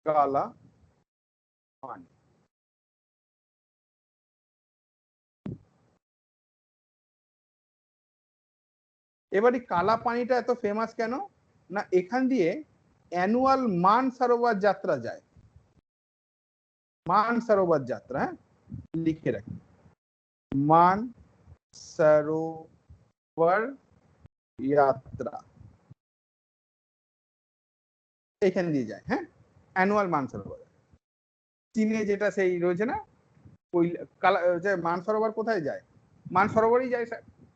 কালা পানি। এবারে কালা পানিটা এত ফেমাস কেন না, এখান দিয়ে অ্যানুয়াল মানসরোবর যাত্রা যায়। মানসরোবর যাত্রা, হ্যাঁ লিখে রাখি, মানসরোবর যাত্রা এখান দিয়ে যায়। হ্যাঁ, অ্যানুয়াল মানসরোবর। চীনে যেটা সেই রয়েছে না, মানসরোবর কোথায় যায়? মানসরোবরই যায়,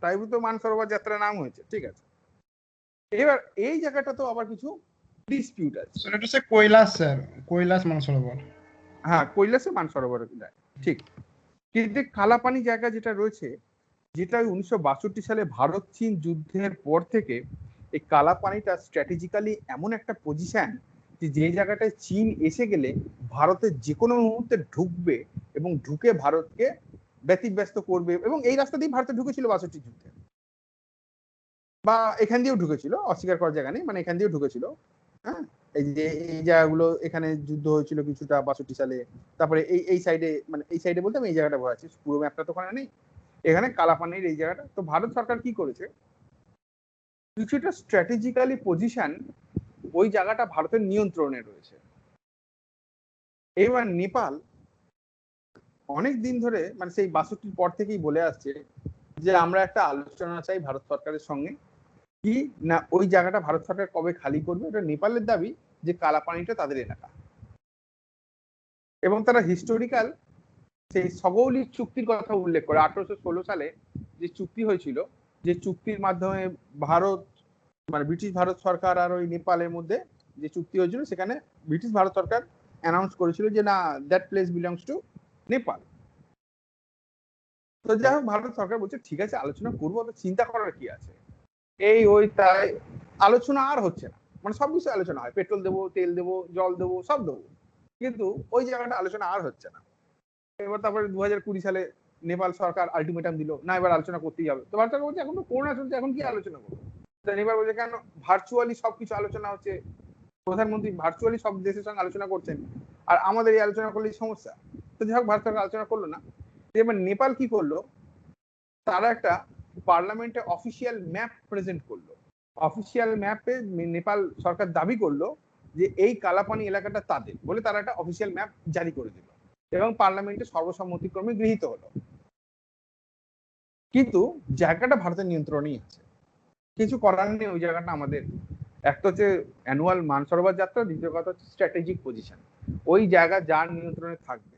তাই তো মানসরোবর যাত্রা নাম হয়েছে, ঠিক আছে। এবার এই জায়গাটা তো আবার কিছু ডিসপিউট আছে।
স্যার এটা স্যার কৈলাস, স্যার কৈলাস মানসরোবর।
হ্যাঁ, কৈলাসে মানসরোবর যায়, ঠিক। কিন্তু কালাপানি জায়গা যেটা রয়েছে, যেটা 1962 সালে ভারত চীন যুদ্ধের পর থেকে এই কালাপানিটা স্ট্র্যাটেজিক্যালি এমন একটা পজিশন, যে জায়গাটায় চীন এসে গেলে ভারতের যে কোনো মুহূর্তে ঢুকবে এবং ঢুকে ভারতকে ব্যতিব্যস্ত করবে। এবং এই রাস্তা দিয়ে ভারতে ঢুকেছিল 62 যুদ্ধে, বা এখান দিয়েও ঢুকেছিল, অস্বীকার করার জায়গা নেই, মানে এখান দিয়েও ঢুকেছিল। হ্যাঁ, এই যে এই জায়গাগুলো, এখানে যুদ্ধ হয়েছিল কিছুটা 62 সালে। তারপরে এই সাইডে, মানে এই সাইডে বলতে আমি এই জায়গাটা বোঝাচ্ছি, পুরো ম্যাপটা তো ওখানে নেই, এখানে কালাপানির এই জায়গাটা। তো ভারত সরকার কি করেছে, কিছুটা স্ট্র্যাটেজিক্যালি পজিশন ওই জায়গাটা ভারতের নিয়ন্ত্রণে রয়েছে। এবার নেপাল অনেক দিন ধরে, মানে সেই 62 পর থেকেই বলে আসছে যে আমরা একটা আলোচনা চাই ভারত সরকারের সঙ্গে, কি না ওই জায়গাটা ভারত সরকার কবে খালি করবে। এটা নেপালের দাবি যে কালাপানিটা তাদের এলাকা, এবং তারা হিস্টোরিক্যাল সেই সগৌলিক চুক্তির কথা উল্লেখ করে 1816 সালে যে চুক্তি হয়েছিল, যে চুক্তির মাধ্যমে ভারত, মানে ব্রিটিশ ভারত সরকার আর ওই নেপালের মধ্যে যে চুক্তি হয়েছিল, সেখানে ব্রিটিশ ভারত সরকার অ্যানাউন্স করেছিল যে না, that place belongs to Nepal. তো যাই হোক, ভারত সরকার বলছে ঠিক আছে আলোচনা করবো, তো চিন্তা করার কি আছে, এই ওই তাই আলোচনা আর হচ্ছে না। মানে সব বিষয়ে আলোচনা হয়, পেট্রোল দেবো, তেল দেবো, জল দেবো, সব দেবো, কিন্তু ওই জায়গাটা আলোচনা আর হচ্ছে না। এবার তারপরে 2020 সালে নেপাল সরকার আলটিমেটাম দিল, না এবার আলোচনা করতেই হবে। তো ভারত সরকার বলছে এখন তো করোনা চলছে, এখন কি আলোচনা করবো? নেপাল বলছে কেন, ভার্চুয়ালি সবকিছু আলোচনা হচ্ছে, প্রধানমন্ত্রী ভার্চুয়ালি সব দেশের সঙ্গে আলোচনা করছেন, আর আমাদের এই আলোচনা করলেই সমস্যা। তো যাই হোক, ভারত সরকার আলোচনা করলো না। এবার নেপাল কি করলো, তারা একটা পার্লামেন্টে অফিসিয়াল ম্যাপ প্রেজেন্ট করলো। অফিসিয়াল ম্যাপে নেপাল সরকার দাবি করলো যে এই কালাপানি এলাকাটা তাদের বলে, তারা একটা অফিসিয়াল ম্যাপ জারি করে দিল এবং পার্লামেন্টে সর্বসম্মতিক্রমে গৃহীত হলো। কিন্তু জায়গাটা ভারতের নিয়ন্ত্রণেই আছে, কিছু করার নেই। ওই জায়গাটা আমাদের, একটা হচ্ছে অ্যানুয়াল মানসরোবর যাত্রা, দ্বিতীয় কথা হচ্ছে স্ট্র্যাটেজিক পজিশন। ওই জায়গা যার নিয়ন্ত্রণে থাকবে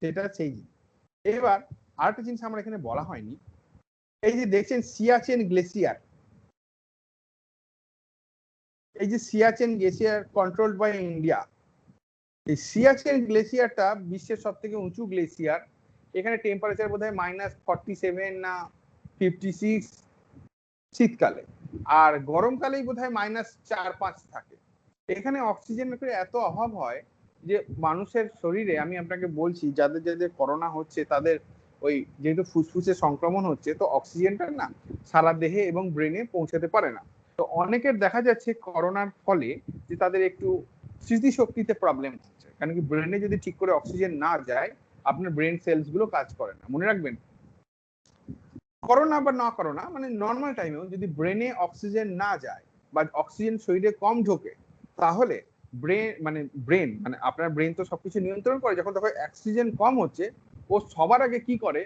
সেটা সেই জিনিস। এবার আরেকটা জিনিস আমরা এখানে বলা হয়নি, এই যে দেখছেন সিয়াচেন গ্লেসিয়ার, এই যে Siachen glacier controlled by India, এই সিয়াচেন গ্লেসিয়ারটা বিশ্বের সব থেকে উঁচু গ্লেসিয়ার। এখানে টেম্পারেচার বোধহয় -47 না 56 শীতকালে, আর গরমকালেই বোধহয় -4-5 থাকে। এখানে অক্সিজেনের এত অভাব হয় যে মানুষের শরীরে, আমি আপনাকে বলছি, যাদের যাদের করোনা হচ্ছে তাদের ওই যেহেতু ফুসফুসে সংক্রমণ হচ্ছে, তো অক্সিজেনটা না সারা দেহে এবং ব্রেনে পৌঁছাতে পারে না। তো অনেকের দেখা যাচ্ছে করোনার ফলে যে তাদের একটু স্মৃতিশক্তিতে প্রবলেম হচ্ছে, কারণ কি ব্রেনে যদি ঠিক করে অক্সিজেন না যায়, আপনার ব্রেন সেলস গুলো কাজ করে না। মনে রাখবেন, করোনা বা না করোনা, মানে নর্মাল টাইমেও যদি ব্রেনে অক্সিজেন না যায় বা অক্সিজেন শরীরে কম ঢোকে, তাহলে ব্রেন মানে আপনার ব্রেন তো সবকিছু নিয়ন্ত্রণ করে, যখন তখন অক্সিজেন কম হচ্ছে, ও সবার আগে কি করে,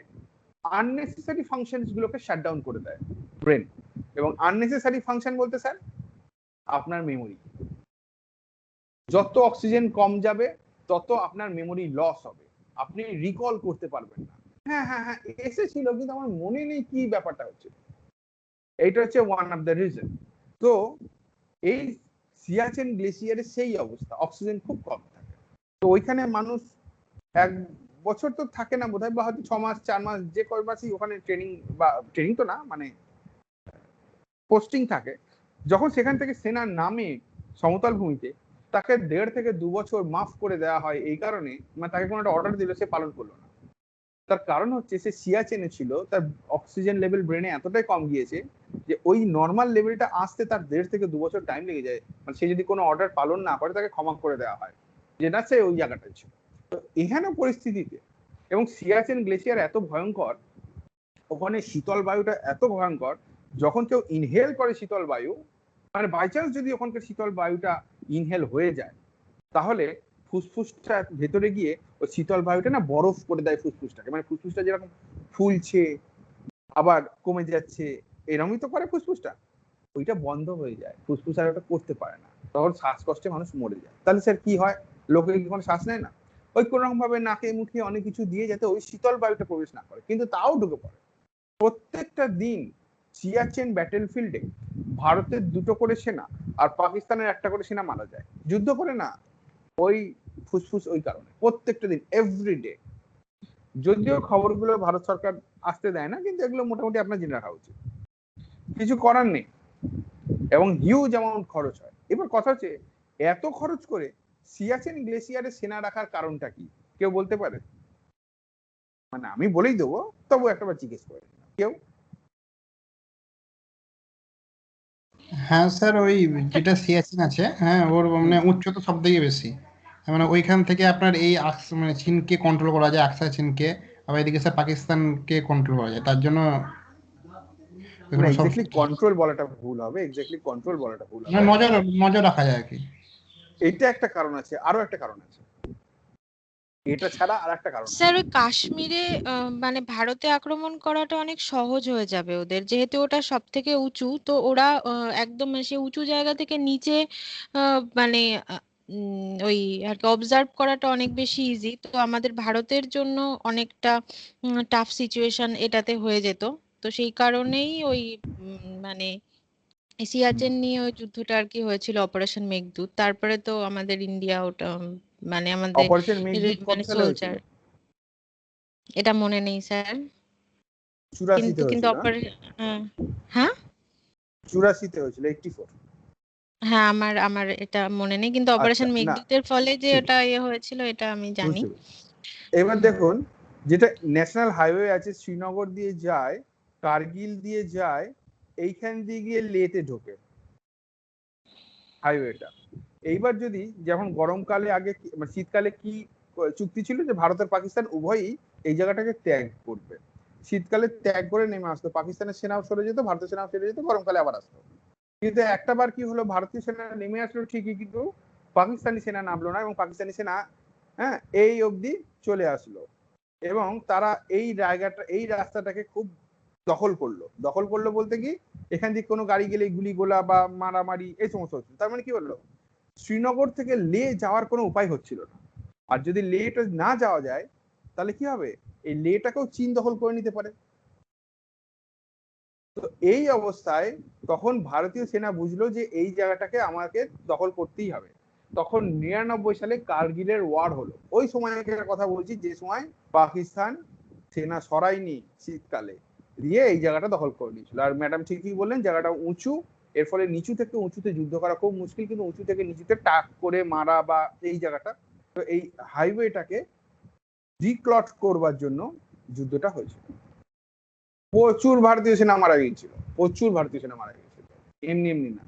আননেসেসারি ফাংশনস গুলোকে শাটডাউন করে দেয় ব্রেন। এবং আননেসেসারি ফাংশন বলতে স্যার আপনার মেমোরি, যত অক্সিজেন কম যাবে তত আপনার মেমোরি লস হবে, আপনি রিকল করতে পারবেন না। হ্যাঁ হ্যাঁ হ্যাঁ এসেছিল কিন্তু আমার মনে নেই কি ব্যাপারটা হচ্ছে, এইটা হচ্ছে ওয়ান অফ দ্য রিজন। তো এই সিয়াচেন গ্লেসিয়ারের সেই অবস্থা, অক্সিজেন খুব কম থাকে। তো ওইখানে মানুষ 1 বছর তো থাকে না বোধহয়, বা হয়তো 6 মাস 4 মাস, যে কয় মাসই ওখানে ট্রেনিং, বা ট্রেনিং তো না মানে পোস্টিং থাকে, যখন সেখান থেকে সেনা নামে সমতল ভূমিতে, তাকে 1.5 থেকে 2 বছর মাফ করে দেওয়া হয়। এই কারণে মানে তাকে কোনো একটা অর্ডার দিল, সে পালন করলো না। তার কারণ হচ্ছে সে সিয়াচেনে ছিল, তার অক্সিজেন লেভেল ব্রেনে এতটাই কম গিয়েছে যে ওই নর্মাল লেভেলটা আসতে তার 1.5 থেকে 2 বছর টাইম লেগে যায়। মানে সে যদি কোনো অর্ডার পালন না করে, তাকে ক্ষমা করে দেওয়া হয়, যে না সে ওই জায়গাটায় ছিল। তো এখানে পরিস্থিতিতে, এবং সিয়াচেন গ্লেসিয়ার এত ভয়ঙ্কর, ওখানে শীতল বায়ুটা এত ভয়ঙ্কর, যখন কেউ ইনহেল করে শীতল বায়ু, মানে বাই চান্স যদি ওখানকার শীতল বায়ুটা ইনহেল হয়ে যায়, তাহলে ফুসফুসটা ভেতরে গিয়ে ওই শীতল বায়ুটা না বরফ করে দেয় ফুসফুসটাকে। মানে ফুসফুসটা যেরকম ফুলছে আবার কমে যাচ্ছে, এরকমই তো করে ফুসফুসটা, ওইটা বন্ধ হয়ে যায়, ফুসফুস আর ওটা করতে পারে না, তখন শ্বাসকষ্টে মানুষ মরে যায়। তাহলে স্যার কি হয়, লোকে কি কোনো শ্বাস নেয় না? ওই কোন রকম ভাবে নাকে মুখে অনেক কিছু দিয়ে যাতে ওই শীতল বায়ুটা প্রবেশ না করে, কিন্তু তাও ঢুকে পড়ে। প্রত্যেকটা দিন সিয়াচেন ব্যাটেলফিল্ডে ভারতের 2টো করে সেনা আর পাকিস্তানের 1টা করে সেনা মারা যায়, যুদ্ধ করে না, ওই ফুসফুস, ওই কারণে প্রত্যেকটা দিন এভরিডে। যদিও খবরগুলো ভারত সরকার আসতে দেয় না, কিন্তু এগুলো মোটামুটি আপনার জেনে রাখা উচিত, কিছু করার নেই। এবং হিউজ অ্যামাউন্ট খরচ হয়। এবার কথা হচ্ছে, এত খরচ করে সিয়াচেন গ্লেসিয়ারে সেনা রাখার কারণটা কি কেউ বলতে পারে? মানে আমি বলেই দেবো, তবু একটাবার জিজ্ঞেস করে কেউ।
হ্যাঁ স্যার, ওই যেটা সিয়াচিন আছে, হ্যাঁ ওর মানে উচ্চতা সব থেকে বেশি, মানে ওইখান থেকে আপনার এই মানে চীনকে কন্ট্রোল করা যায়, আকসা চীনকে, আবার এদিকে স্যার পাকিস্তানকে কন্ট্রোল করা যায়, তার জন্য
মানে
সব
এক্স্যাক্টলি কন্ট্রোল বলাটা ভুল হবে, এক্স্যাক্টলি কন্ট্রোল বলাটা ভুল হবে,
নজর নজর রাখা যায় আর কি।
এটা একটা কারণ আছে, আরো একটা কারণ আছে, এটা ছাড়া আর একটা কারণ আছে।
স্যার ওই কাশ্মীরে মানে ভারতে আক্রমণ করাটা অনেক সহজ হয়ে যাবে ওদের, যেহেতু ওটা সব থেকে উঁচু, তো ওরা একদম সে উঁচু জায়গা থেকে নিচে মানে ওই আর কি অবজার্ভ করাটা অনেক বেশি ইজি। তো আমাদের ভারতের জন্য অনেকটা টাফ সিচুয়েশন এটাতে হয়ে যেত। তো সেই কারণেই ওই মানে সিয়াচেন নিয়ে ওই যুদ্ধটা আর কি হয়েছিল, অপারেশন মেঘদূত। তারপরে তো আমাদের ইন্ডিয়া ওটা মানে আমাদের
অপারেশন মেঘদূত কত
মানে
সালে হয়েছিল?
সোলজার, এটা মনে নেই স্যার।
84-তে
কিন্তু কিন্তু
হয়েছিল,
হ্যাঁ
84-তে হয়েছিল, 84।
হ্যাঁ, আমার আমার এটা মনে নেই, কিন্তু
আচ্ছা,
অপারেশন
না
মেঘদূতের ফলে যে
ঠিক
এটা ইয়ে হয়েছিল এটা আমি জানি।
বুঝতে পেরেছি। এবার দেখুন, যেটা ন্যাশনাল হাইওয়ে আছে শ্রীনগর দিয়ে যায়, কার্গিল দিয়ে যায়, এইখান দিয়ে গিয়ে লেতে ঢোকে হাইওয়েটা। এইবার যদি যেমন গরমকালে আগে মানে শীতকালে কি চুক্তি ছিল যে ভারত আর পাকিস্তান উভয়ই এই জায়গাটাকে ত্যাগ করবে, শীতকালে ত্যাগ করে নেমে আসতো, পাকিস্তানের সেনাও সরে যেত, ভারতের সেনাও সরে যেত, গরমকালে আবার আসতো। কিন্তু একটা বার কি হলো, ভারতীয় সেনা নেমে আসলো ঠিকই, কিন্তু পাকিস্তানি সেনা নামলো না, এবং পাকিস্তানি সেনা হ্যাঁ এই অবধি চলে আসলো, এবং তারা এই জায়গাটা এই রাস্তাটাকে খুব দখল করলো। দখল করলো বলতে কি, এখান থেকে কোনো গাড়ি গেলে গুলি গোলা বা মারামারি এই সমস্ত হচ্ছে। তার মানে কি হলো, শ্রীনগর থেকে লে যাওয়ার কোনো উপায় হচ্ছিল না। আর যদি লেটা না যাওয়া যায় তাহলে কি হবে, এই লেটাকেও চীন দখল করে নিতে পারে। তো এই অবস্থায় তখন ভারতীয় সেনা বুঝলো যে এই জায়গাটাকে আমাকে দখল করতেই হবে। তখন 99 সালে কার্গিলের ওয়ার হলো। ওই সময়কার কথা বলছি, যে সময় পাকিস্তান সেনা সরায়নি শীতকালে, দিয়ে এই জায়গাটা দখল করে নিয়েছিল। আর ম্যাডাম ঠিকই বললেন, জায়গাটা উঁচু, এর ফলে নিচু থেকে উঁচুতে যুদ্ধ করা খুব মুশকিল, কিন্তু উঁচু থেকে নিচুতে টাক করে মারা বা এই জায়গাটা, তো এই হাইওয়েটাকে ডিক্লট করবার জন্য যুদ্ধটা হয়েছিল। প্রচুর ভারতীয় সেনা মারা গিয়েছিল, প্রচুর ভারতীয় সেনা মারা গিয়েছিল, এমনি এমনি না।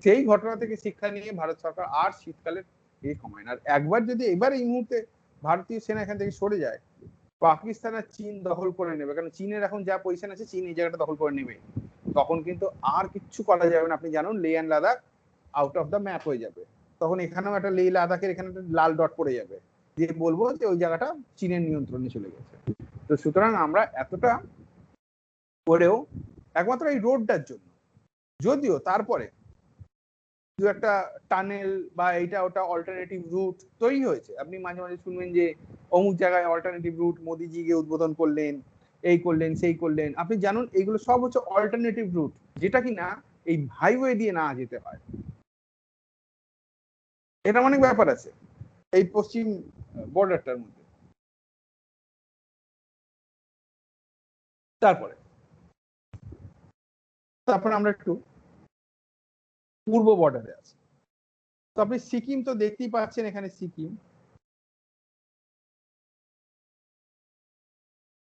সেই ঘটনা থেকে শিক্ষা নিয়ে ভারত সরকার আর শীতকালের এই কমায় না। আর একবার যদি এবার এই মুহূর্তে ভারতীয় সেনা এখান থেকে সরে যায়, পাকিস্তান আর চীন দখল করে নেবে, কারণ চীনের এখন যা পজিশন আছে, চীন এই জায়গাটা দখল করে নেবে। তখন কিন্তু আর কিচ্ছু করা যাবে না। আপনি জানুন, লে and Ladakh out of the map হয়ে যাবে। তখন এখানেও একটা লে লাদাখের এখানে একটা লাল ডট পড়ে যাবে, দিয়ে বলবো যে ওই জায়গাটা চীনের নিয়ন্ত্রণে চলে গেছে। তো সুতরাং আমরা এতটা করেও একমাত্র এই রোডটার জন্য, যদিও তারপরে দু একটা টানেল বা এইটা ওটা অল্টারনেটিভ রুট তৈরি হয়েছে। আপনি মাঝে মাঝে শুনবেন যে অমুক জায়গায় অল্টারনেটিভ রুট মোদিজি গিয়ে উদ্বোধন করলেন, এই করলেন সেই করলেন। আপনি জানুন এগুলো সব হচ্ছে অল্টারনেটিভ রুট, যেটা কিনা এই হাইওয়ে দিয়ে না যেতে হয়। এটা অনেক ব্যাপার আছে এই পশ্চিম বর্ডারটার মধ্যে। তারপরে তারপরে আমরা একটু পূর্ব বর্ডারে আছি। তো আপনি সিকিম তো দেখতেই পাচ্ছেন, এখানে সিকিম।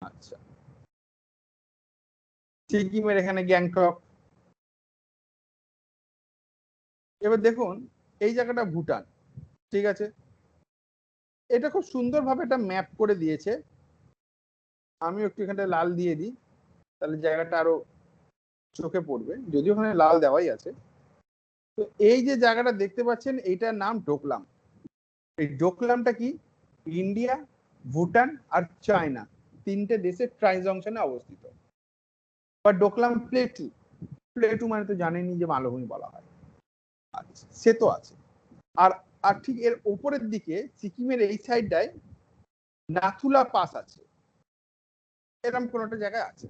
আচ্ছা, সিকিমের এখানে গ্যাংটক। এবার দেখুন এই জায়গাটা ভুটান, ঠিক আছে। এটা খুব সুন্দরভাবে একটা ম্যাপ করে দিয়েছে। আমি একটু এখানটা লাল দিয়ে দিই, তাহলে জায়গাটা আরো চোখে পড়বে, যদিও ওখানে লাল দেওয়াই আছে। তো এই যে জায়গাটা দেখতে পাচ্ছেন, এইটার নাম ডোকলাম। এই ডোকলামটা কি, ইন্ডিয়া, ভুটান আর চায়না তিনটে দেশের ট্রাই জংশনে অবস্থিত। বা ডোকলাম প্লেটু, প্লেটু মানে তো জানেনই যে মালভূমি বলা হয়। আচ্ছা, সে তো আছে। আর আর ঠিক এর উপরের দিকে সিকিমের এই সাইডটায় নাথুলা পাস আছে, এরকম কোন একটা জায়গায় আছে।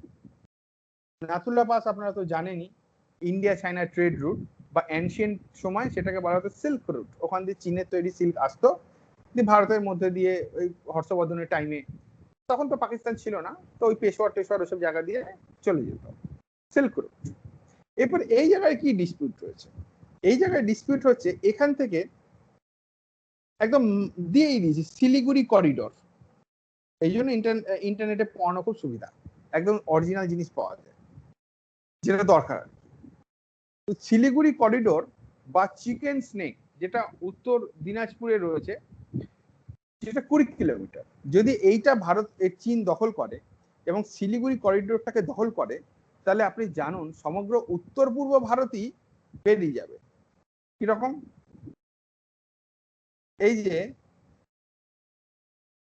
নাথুলা পাস আপনারা তো জানেনই, ইন্ডিয়া চায়না ট্রেড রুট, বা এনশিয়েন্ট সময় সেটাকে বলা হতো সিল্ক রুট। ওখান দিয়ে চীনের তৈরি সিল্ক আসতো, ভারতের মধ্যে দিয়ে ওই হর্ষবর্ধনের টাইমে, তখন তো পাকিস্তান ছিল না, তো ওই পেশোয়ার টেশোয়ার ওসব জায়গা দিয়ে চলে যেত, সিল্ক রুট। এরপর এই জায়গায় কি ডিসপিউট রয়েছে, এই জায়গায় ডিসপিউট হচ্ছে এখান থেকে একদম দিয়েই দিয়েছি শিলিগুড়ি করিডোর। এই জন্য ইন্টারনেটে পড়ানো খুব সুবিধা, একদম অরিজিনাল জিনিস পাওয়া যায় যেটা দরকার। তো শিলিগুড়ি করিডোর বা চিকেন স্নেক, যেটা উত্তর দিনাজপুরে রয়েছে, যেটা 20 কিলোমিটার, যদি এইটা ভারত চীন দখল করে এবং শিলিগুড়ি করিডোরটাকে দখল করে, তাহলে আপনি জানুন সমগ্র উত্তর পূর্ব ভারতই বেরিয়ে যাবে। কিরকম, এই যে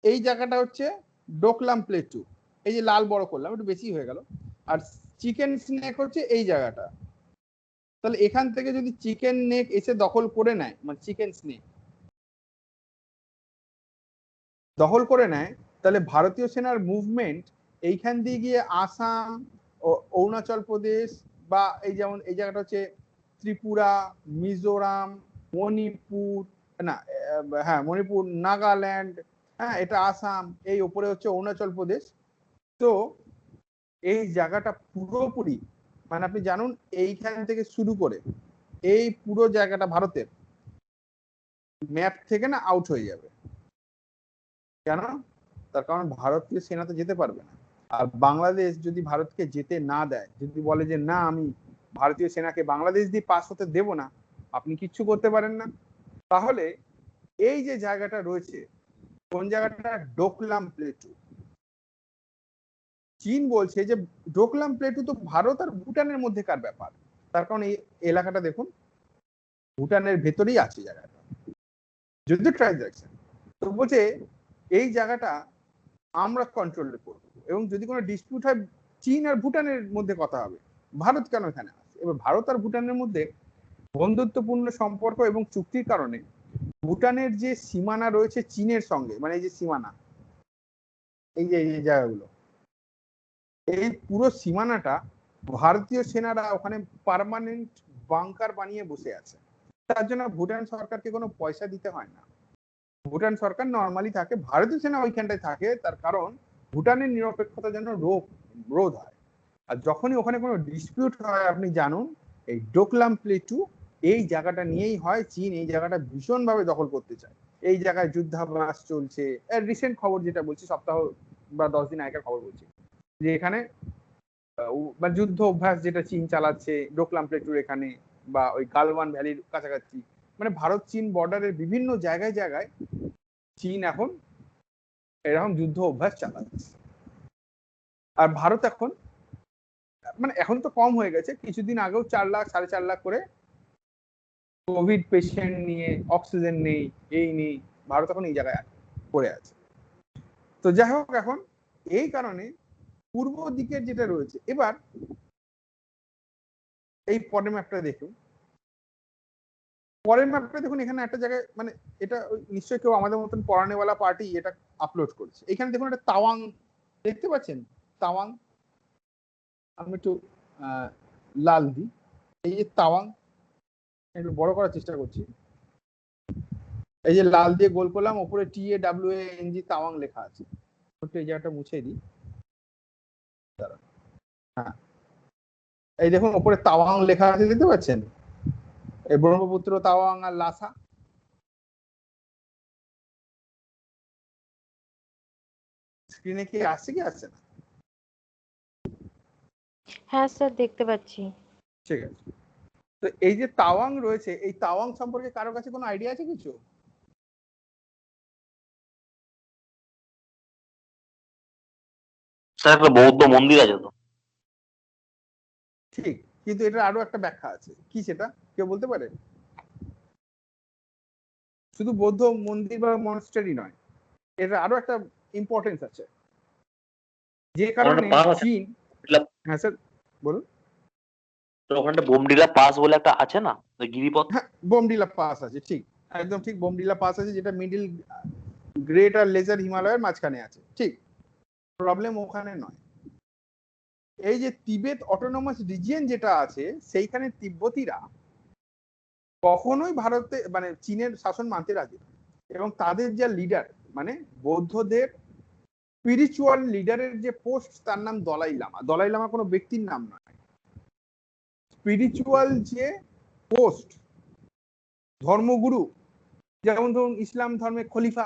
এই জায়গাটা হচ্ছে ডোকলাম প্লেটু, এই যে লাল বড় করলাম, একটু বেশি হয়ে গেল। আর চিকেন স্নেক হচ্ছে এই জায়গাটা। তাহলে এখান থেকে যদি চিকেন নেক এসে দখল করে নেয়, মানে চিকেন স্নেক দখল করে নেয়, তাহলে ভারতীয় সেনার মুভমেন্ট এইখান দিয়ে গিয়ে আসাম ও অরুণাচল প্রদেশ, বা এই যেমন এই জায়গাটা হচ্ছে ত্রিপুরা, মিজোরাম, মণিপুর, না হ্যাঁ মণিপুর, নাগাল্যান্ড, হ্যাঁ এটা আসাম, এই উপরে হচ্ছে অরুণাচল প্রদেশ। তো এই জায়গাটা পুরোপুরি মানে আপনি জানুন এইখান থেকে শুরু করে এই পুরো জায়গাটা ভারতের ম্যাপ থেকে না আউট হয়ে যাবে। কেন? তার কারণ ভারতীয় সেনা তো যেতে পারবে না। আর বাংলাদেশ যদি ভারতকে যেতে না দেয়, যদি বলে যে না আমি ভারতীয় সেনাকে বাংলাদেশ দিয়ে পাস হতে দেব না, আপনি কিচ্ছু করতে পারেন না। তাহলে এই যে জায়গাটা রয়েছে, কোন জায়গাটা? ডোকলাম প্লেটু। চীন বলছে যে ডোকলাম প্লেটু তো ভারত আর ভুটানের মধ্যেকার ব্যাপার। তার কারণ এই এলাকাটা দেখুন ভুটানের ভেতরেই আছে জায়গাটা, যদিও ট্রানজাকশন। তো বলছে এই জায়গাটা আমরা কন্ট্রোল করবো, এবং যদি কোনো ডিসপিউট হয় চীন আর ভুটানের মধ্যে কথা হবে, ভারত কেন এখানে আছে? এবার ভারত আর ভুটানের মধ্যে বন্ধুত্বপূর্ণ সম্পর্ক এবং চুক্তির কারণে ভুটানের যে সীমানা রয়েছে চীনের সঙ্গে, মানে এই যে সীমানা, এই যে জায়গাগুলো, এই পুরো সীমানাটা ভারতীয় সেনারা ওখানে পার্মানেন্ট বাংকার বানিয়ে বসে আছে। তার জন্য ভুটান সরকারকে কোনো পয়সা দিতে হয় না। ভুটান সরকার নর্মালি থাকে, ভারতীয় সেনা ওইখানটায় থাকে, তার কারণ ভুটানের নিরপেক্ষতা যেন রোধ হয়। আর যখনই ওখানে কোনো ডিসপিউট হয়, আপনি জানুন এই ডোকলাম প্লেটু এই জায়গাটা নিয়েই হয়। চীন এই জায়গাটা ভীষণ ভাবে দখল করতে চায়। এই জায়গায় যুদ্ধাভ্যাস চলছে। রিসেন্ট খবর যেটা বলছি, সপ্তাহ বা 10 দিন আগের খবর বলছি, যে এখানে যুদ্ধ অভ্যাস যেটা চীন চালাচ্ছে ডোকলাম প্লেটুর এখানে বা ওই গালওয়ান ভ্যালির কাছাকাছি, মানে ভারত চীন বর্ডারের বিভিন্ন জায়গায় জায়গায় চীন এখন এরকম যুদ্ধ অভ্যাস চালাচ্ছে। আর ভারত এখন, মানে এখন তো কম হয়ে গেছে, কিছুদিন আগেও 4 লাখ 4.5 লাখ করে কোভিড পেশেন্ট নিয়ে, অক্সিজেন নেই, এই নেই, ভারত এখন এই জায়গায় পড়ে আছে। তো যাই হোক, এখন এই কারণে পূর্ব দিকের যেটা রয়েছে, এবার এই পরের ম্যাপটা দেখুন। পরের ম্যাপটা দেখুন, এখানে একটা জায়গায়, মানে এটা নিশ্চয়ই কেউ আমাদের মতন পড়ানেওয়ালা পার্টি এটা আপলোড করেছে। এখানে দেখুন একটা তাওয়াং দেখতে পাচ্ছেন, তাওয়াং। আমি একটু লাল দিই, এই যে তাওয়াং, একটু বড় করার চেষ্টা করছি। এই যে লাল দিয়ে গোল করলাম, ওপরে TAWANG তাওয়াং লেখা আছে। এই জায়গাটা মুছে দিই। হ্যাঁ, এই দেখুন ওপরে তাওয়াং লেখা আছে, দেখতে পাচ্ছেন? এই ব্রহ্মপুত্র, তাওয়াং আর লাসা। স্ক্রিনে কি আসছে কি আসছে না?
হ্যাঁ স্যার, দেখতে পাচ্ছি।
ঠিক আছে। তো এই যে তাওয়াং রয়েছে, এই তাওয়াং সম্পর্কে কারো কাছে কোনো আইডিয়া আছে কিছু?
স্যার একটা বৌদ্ধ মন্দির আছে তো।
ঠিক, কিন্তু এটা আরো একটা ব্যাখ্যা আছে। কি সেটা কেউ বলতে পারে? শুধু বৌদ্ধ মন্দির বা মনস্টারি নয়, এটা আরো একটা ইম্পর্টেন্স আছে, যে কারণে চীন। হ্যাঁ স্যার বলুন।
ওখানটা বোমডিলা পাস বলে একটা আছে না, গিরিপথ?
হ্যাঁ, বোমডিলা পাস আছে, ঠিক, একদম ঠিক, বোমডিলা পাস আছে, যেটা মিডিল গ্রেট আর লেজার হিমালয়ের মাঝখানে আছে। ঠিক, প্রবলেম ওখানে নয়। এই যে তিবেত অটোনমাস রিজিয়ন যেটা আছে, সেইখানে তিব্বতীরা কখনোই ভারতে, মানে চীনের শাসন মানতে রাজি নয়। এবং তাদের যা লিডার, মানে বৌদ্ধদের স্পিরিচুয়াল লিডারের যে পোস্ট, তার নাম দলাই লামা। দলাই লামা কোনো ব্যক্তির নাম নয়, স্পিরিচুয়াল যে পোস্ট, ধর্মগুরু। যেমন ধরুন ইসলাম ধর্মে খলিফা,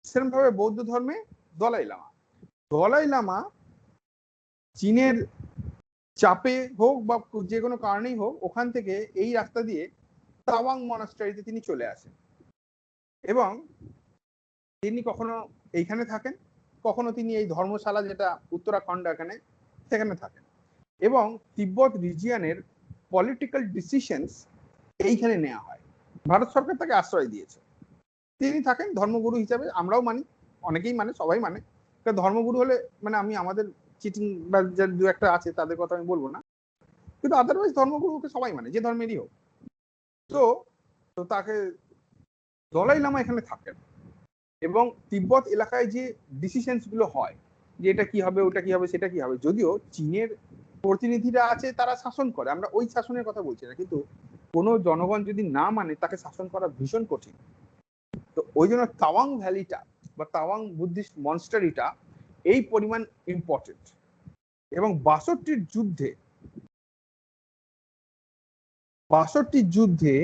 সেরকম ভাবে বৌদ্ধ ধর্মে দলাই লামা। দলাই লামা চীনের চাপে হোক বা যে কোনো কারণেই হোক, ওখান থেকে এই রাস্তা দিয়ে তাওয়াং মনাস্টারিতে তিনি চলে আসেন, এবং তিনি কখনো এইখানে থাকেন, কখনো তিনি এই ধর্মশালা যেটা উত্তরাখণ্ড এখানে, সেখানে থাকেন। এবং তিব্বত রিজিয়নের পলিটিক্যাল ডিসিশনস এইখানে নেওয়া হয়। ভারত সরকার তাকে আশ্রয় দিয়েছে, তিনি থাকেন ধর্মগুরু হিসাবে। আমরাও মানি, অনেকেই মানে, সবাই মানে। ধর্মগুরু হলে, মানে আমি আমাদের চিটিং বা যে দু একটা আছে তাদের কথা আমি বলবো না, কিন্তু আদারওয়াইজ ধর্মগুরুকে সবাই মানে, যে ধর্মেরই হোক। তো তো তাকে দলাই লামা এখানে থাকেন, এবং তিব্বত এলাকায় যে ডিসিশনস গুলো হয়, যে এটা কি হবে, ওটা কি হবে, সেটা কি হবে, যদিও চীনের প্রতিনিধিরা আছে, তারা শাসন করে, আমরা ওই শাসনের কথা বলছি না, কিন্তু কোনো জনগণ যদি না মানে, তাকে শাসন করা ভীষণ কঠিন। তো ওই জন্য তাওয়াং ভ্যালিটা বা তাওয়াং বুদ্ধিস্ট মনস্টারিটা এই পরিমাণ ইম্পর্টেন্ট। এবং ৬২র যুদ্ধে 62 যুদ্ধে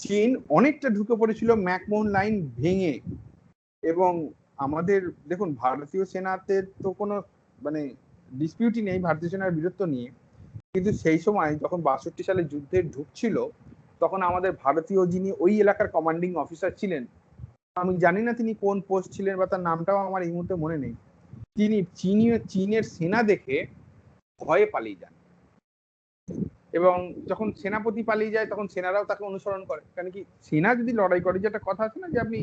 চীন অনেকটা ঢুকে পড়েছিল ম্যাকমোহন লাইন ভেঙে। এবং আমাদের দেখুন, ভারতীয় সেনাতে তো কোনো মানে ডিসপিউটই নেই ভারতীয় সেনার বীরত্ব নিয়ে, কিন্তু সেই সময় যখন 62 সালে যুদ্ধে ঢুকছিল, তখন আমাদের ভারতীয় যিনি ওই এলাকার কমান্ডিং অফিসার ছিলেন, আমি জানি না তিনি কোন পোস্ট ছিলেন বা তার নামটাও আমার এই মুহূর্তে মনে নেই, তিনি চীনের সেনা দেখে ভয়ে পালিয়ে যান। এবং যখন সেনাপতি পালিয়ে যায় তখন সেনারাও তাকে অনুসরণ করে, কারণ কি সেনা যদি লড়াই করে, যেটা কথা আছে না যে আপনি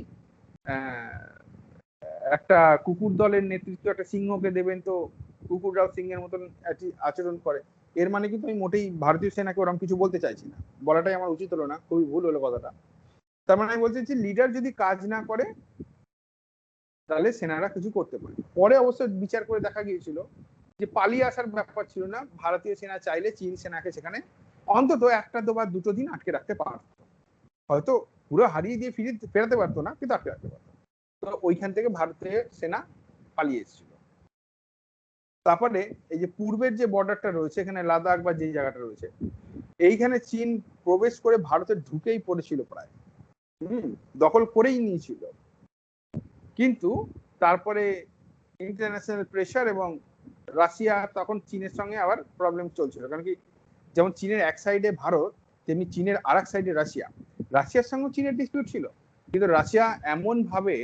একটা কুকুর দলের নেতৃত্ব একটা সিংহকে দেবেন তো কুকুররাও সিংহের মতন আচরণ করে, এর মানে কিন্তু আমি মোটেই ভারতীয় সেনাকে ওরকম কিছু বলতে চাইছি না, বলাটাই আমার উচিত হলো না, খুবই ভুল হলো কথাটা। তার মানে আমি বলছি যে লিডার যদি কাজ না করে তাহলে সেনারা কিছু করতে পারে। পরে অবশ্য বিচার করে দেখা গিয়েছিল যে পালিয়ে আসার ব্যাপার ছিল না, ভারতীয় সেনা চাইলে চীন সেনাকে সেখানে অন্তত একটা বা দুটো দিন আটকে রাখতে পারত, হয়তো পুরো হারিয়ে দিয়ে ফেরাতে পারতো না, কিন্তু আটকে রাখতে পারতো। তো ওইখান থেকে ভারতীয় সেনা পালিয়ে এসেছিল। তারপরে এই যে পূর্বের যে বর্ডারটা রয়েছে এখানে লাদাখ বা যে জায়গাটা রয়েছে, এইখানে চীন প্রবেশ করে ভারতে ঢুকেই পড়েছিল প্রায়, দখল করেই নিয়েছিল। কিন্তু তারপরে ইন্টারন্যাশনাল প্রেসার এবং রাশিয়া, তখন চীনের সঙ্গে আবার প্রবলেম চলছিল, কারণ কি যেমন চীনের এক সাইডে ভারত, তেমনি চীনের আর এক সাইডে রাশিয়া। রাশিয়ার সঙ্গে চীনের ডিসপিউট ছিল, কিন্তু রাশিয়া এমন ভাবে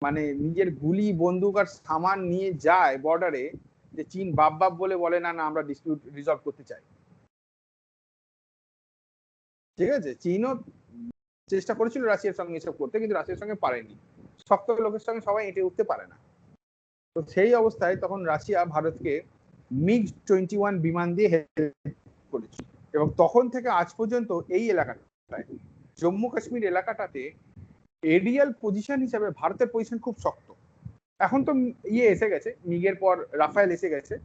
মানে নিজের গুলি বন্দুক আর সামান নিয়ে যায় বর্ডারে যে চীন বাপ বাপ বলে বলে না না আমরা ডিসপিউট রিজলভ করতে চাই। ঠিক আছে, চীনও চেষ্টা করেছিল রাশিয়ার সঙ্গে এসব করতে, কিন্তু রাশিয়ার সঙ্গে পারেনি, শক্ত লোকের সঙ্গে সবাই এঁটে উঠতে পারে না। তো সেই অবস্থায় তখন রাশিয়া ভারতকে MiG-21 বিমান দিয়ে হেল্প করেছিল। এবং তখন থেকে আজ পর্যন্ত এই এলাকাটায়, জম্মু কাশ্মীর এলাকাটাতে এরিয়াল পজিশন হিসাবে ভারতের পজিশন খুব শক্ত। এখন তো এসে গেছে, মিগের পর রাফায়েল এসে গেছে,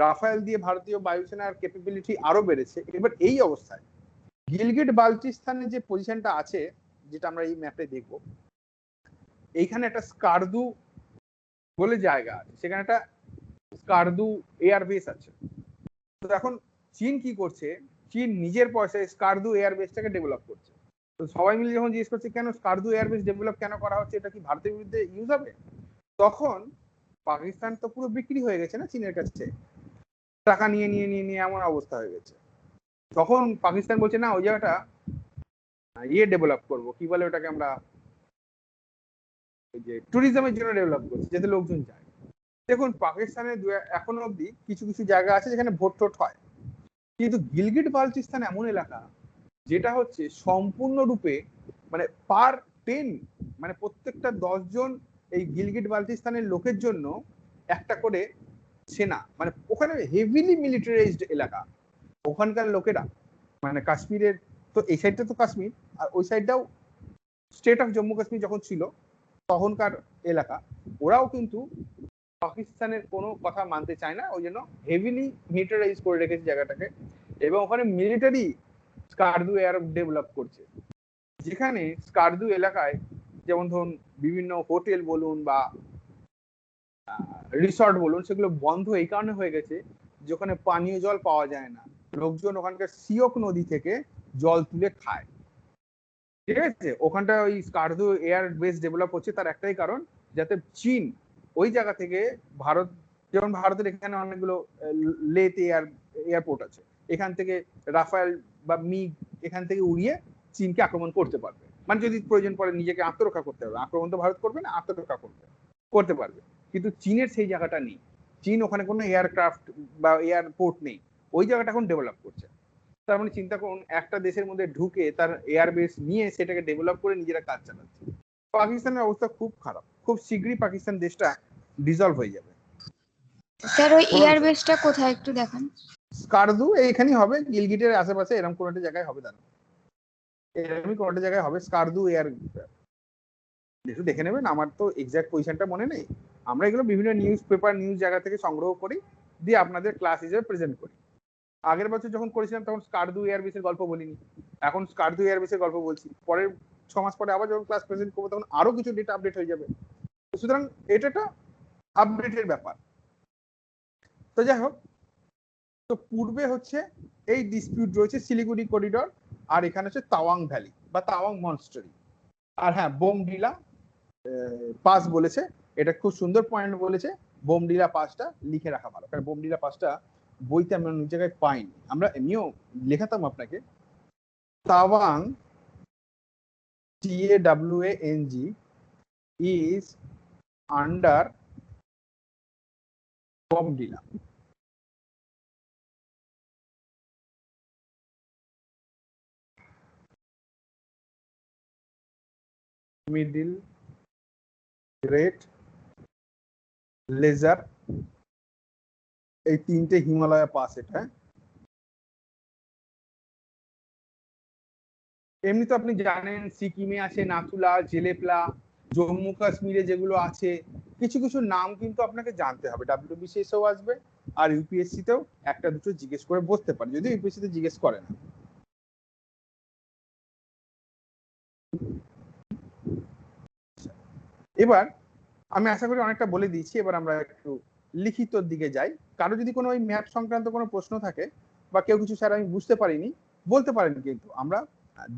রাফায়েল দিয়ে ভারতীয় বায়ুসেনার ক্যাপাবিলিটি আরো বেড়েছে। এবার এই অবস্থায় গিলগিট বালতিস্তানের যে পজিশনটা আছে, যেটা আমরা এই ম্যাপে দেখব, এইখানে একটা স্কারদু বলে জায়গা আছে, সেখানে একটা স্কারদু এয়ারবেস আছে। তো এখন চীন কি করছে, চীন নিজের পয়সায় স্কারদু এয়ারবেসটাকে ডেভেলপ করছে। তো সবাই মিলে যখন জিজ্ঞেস করছে কেন স্কারদু এয়ারবেস ডেভেলপ কেন করা হচ্ছে, এটা কি ভারতের বিরুদ্ধে ইউজ হবে, তখন পাকিস্তান তো পুরো বিক্রি হয়ে গেছে না চীনের কাছে, টাকা নিয়ে নিয়ে নিয়ে নিয়ে এমন অবস্থা হয়ে গেছে। তখন পাকিস্তান বলছে না ওই জায়গাটা ডেভেলপ করবো, কি বলে ওটাকে আমরা, ওই যে ট্যুরিজমের জন্য ডেভেলপ করছি যাতে লোকজন যায়। দেখুন পাকিস্তানের এখনো অব্দি কিছু কিছু জায়গা আছে যেখানে ভোট টোট হয়, কিন্তু গিলগিট বালতিস্তান এমন এলাকা যেটা হচ্ছে সম্পূর্ণরূপে মানে পার 10 মানে প্রত্যেকটা 10 জন এই গিলগিট বালতিস্তানের লোকের জন্য একটা করে সেনা, মানে ওখানে হেভিলি মিলিটারাইজড এলাকা। ওখানকার লোকেরা মানে কাশ্মীরের, তো এই সাইডটা তো কাশ্মীর আর ওই সাইডটাও স্টেট অফ জম্মু কাশ্মীর যখন ছিল তখনকার এলাকা, ওরাও কিন্তু পাকিস্তানের কোনো কথা মানতে চায় না, ওই জন্য হেভিলি মিলিটারাইজ করে রেখেছে জায়গাটাকে। এবং ওখানে মিলিটারি স্কারদু এয়ার ডেভেলপ করছে, যেখানে স্কারদু এলাকায় যেমন ধরুন বিভিন্ন হোটেল বলুন বা রিসর্ট বলুন, সেগুলো বন্ধ এই কারণে হয়ে গেছে যে ওখানে পানীয় জল পাওয়া যায় না, লোকজন ওখানকার সিওক নদী থেকে জল তুলে খায়। ঠিক আছে, ওখানটা ওই স্কারদু এয়ার বেস ডেভেলপ হচ্ছে তার একটাই কারণ, যাতে চীন ওই জায়গা থেকে ভারত, যেমন ভারতের এখানে অনেকগুলো লেতে এয়ারপোর্ট আছে, এখান থেকে রাফায়েল বা মিগ এখান থেকে উড়িয়ে চীনকে আক্রমণ করতে পারবে, মানে যদি প্রয়োজন পড়ে নিজেকে আত্মরক্ষা করতে হবে, আক্রমণ তো ভারত করবে না, আত্মরক্ষা করতে পারবে। কিন্তু চীনের সেই জায়গাটা নেই, চীন ওখানে কোনো এয়ারক্রাফট বা এয়ারপোর্ট নেই, ওই জায়গাটা এখন ডেভেলপ করছে। তার মানে চিন্তা করুন একটা দেশের মধ্যে ঢুকে তার এয়ারবেস নিয়ে সেটাকে ডেভেলপ করে নিজেরা কাজ চালাচ্ছে। পাকিস্তানের অবস্থা খুব খারাপ, খুব শীঘ্রই পাকিস্তান দেশটা ডিসলভ হয়ে যাবে।
স্যার ওই এয়ারবেসটা কোথায় একটু দেখান।
স্কারদু এইখানেই হবে, গিলগিটের আশেপাশে এরকম কোনো একটা জায়গায় হবে, দাঁড়ান এরকমই কোনো একটা জায়গায় হবে স্কারদু এয়ার, একটু দেখে নেবেন, আমার তো এক্সাক্ট পজিশনটা মনে নেই। আমরা এগুলো বিভিন্ন নিউজ পেপার নিউজ জায়গা থেকে সংগ্রহ করি, দিয়ে আপনাদের ক্লাস হিসেবে প্রেজেন্ট করি। আগের বছর যখন করেছিলাম তখন স্কারদু এয়ারবেসের গল্প বলিনি, এখন স্কারদু এয়ারবেসের গল্প বলছি, পরের 6 মাস পরে আবার যখন ক্লাস প্রেজেন্ট করবো তখন আরো কিছু ডেটা আপডেট হয়ে যাবে। সুতরাং এটা একটা আপডেটের ব্যাপার। তো যাই হোক, তো পূর্বে হচ্ছে এই ডিসপিউট রয়েছে শিলিগুড়ি করিডোর, আর এখানে হচ্ছে তাওয়াং ভ্যালি বা তাওয়াং মনস্টারি। আর হ্যাঁ, বোমডিলা পাস বলেছে, এটা খুব সুন্দর পয়েন্ট বলেছে। বোমডিলা পাসটা লিখে রাখা ভালো, কারণ বোমডিলা পাসটা বইতে আমরা অনেক জায়গায় পাইনি, আমরা এমনিও লেখাতাম আপনাকে। Tawang TAWANG is under Bomdila. Middle, great, laser, এই তিনটে হিমালয় পাস এটা। এমনি তো আপনি জানেন সিকিমে আছে নাথুলা, জেলেপলা, জম্মু কাশ্মীরে যেগুলো আছে, কিছু কিছু নাম কিন্তু আপনাকে জানতে হবে। WBCS এও আসবে, আর ইউপিএসসি তেও একটা দুটো জিজ্ঞেস করে বসতে পারে, যদি ইউপিএসসি তে জিজ্ঞেস করে না। এবার আমি আশা করি অনেকটা বলে দিয়েছি, এবার আমরা একটু লিখিতর দিকে যাই। কারো যদি কোনো ওই ম্যাপ সংক্রান্ত কোনো প্রশ্ন থাকে, বা কেউ কিছু স্যার আমি বুঝতে পারিনি বলতে পারেন, কিন্তু আমরা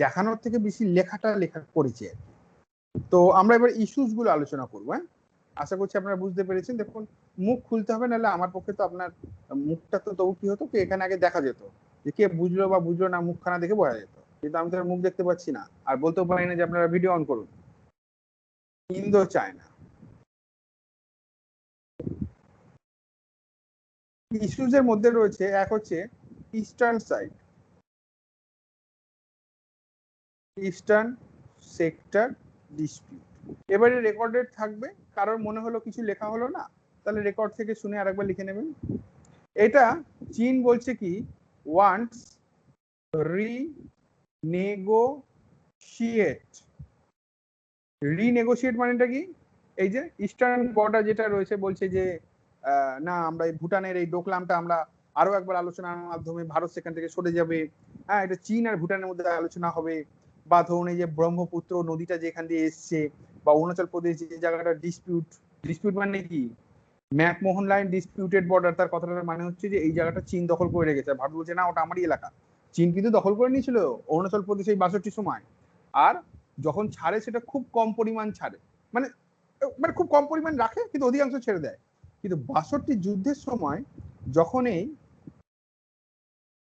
দেখানোর থেকে বেশি লেখা করেছি আর কি। তো আমরা এবার ইস্যুস গুলো আলোচনা করবো। হ্যাঁ, আশা করছি আপনারা বুঝতে পেরেছেন। দেখুন, মুখ খুলতে হবে, নাহলে আমার পক্ষে তো আপনার মুখটা তো তবু কি হতো, কি এখানে আগে দেখা যেত যে কে বুঝলো বা বুঝলো না, মুখখানা দেখে বোঝা যেত, কিন্তু আমি তো মুখ দেখতে পাচ্ছি না, আর বলতেও পারি না যে আপনারা ভিডিও অন করুন। ইন্দো চায়না ইস্যুস এর মধ্যে রয়েছে, এক হচ্ছে eastern side, eastern sector dispute. এবারে রেকর্ডেড থাকবে, কারোর মনে হলো কিছু লেখা হলো না, তাহলে রেকর্ড থেকে শুনে আরেকবার লিখে নেবেন। এটা চীন বলছে কি, ওয়ান্টস রিনেগোশিয়েট। রিনেগোশিয়েট মানেটা কি? এই যে ইস্টার্ন বর্ডার যেটা রয়েছে, বলছে যে না, আমরা এই ভুটানের এই ডোকলামটা আমরা আরো একবার আলোচনার মাধ্যমে ভারত সেখান থেকে সরে যাবে। হ্যাঁ, এটা চীন আর ভুটানের মধ্যে আলোচনা হবে। বা ধরুন এই যে ব্রহ্মপুত্র নদীটা যেখান দিয়ে এসছে, বা অরুণাচল প্রদেশ যে জায়গাটা ডিসপিউট মানে কি, ম্যাকমোহন লাইন ডিসপিউটেড বর্ডার, তার কথাটার মানে হচ্ছে যে এই জায়গাটা চীন দখল করে রেখেছে, ভারত বলছে না ওটা আমারই এলাকা। চীন কিন্তু দখল করে নিয়েছিল অরুণাচল প্রদেশ এই 62 সময়, আর যখন ছাড়ে সেটা খুব কম পরিমাণ ছাড়ে, মানে মানে খুব কম পরিমাণ রাখে, কিন্তু অধিকাংশ ছেড়ে দেয়। কিন্তু 62 যুদ্ধের সময় যখন এই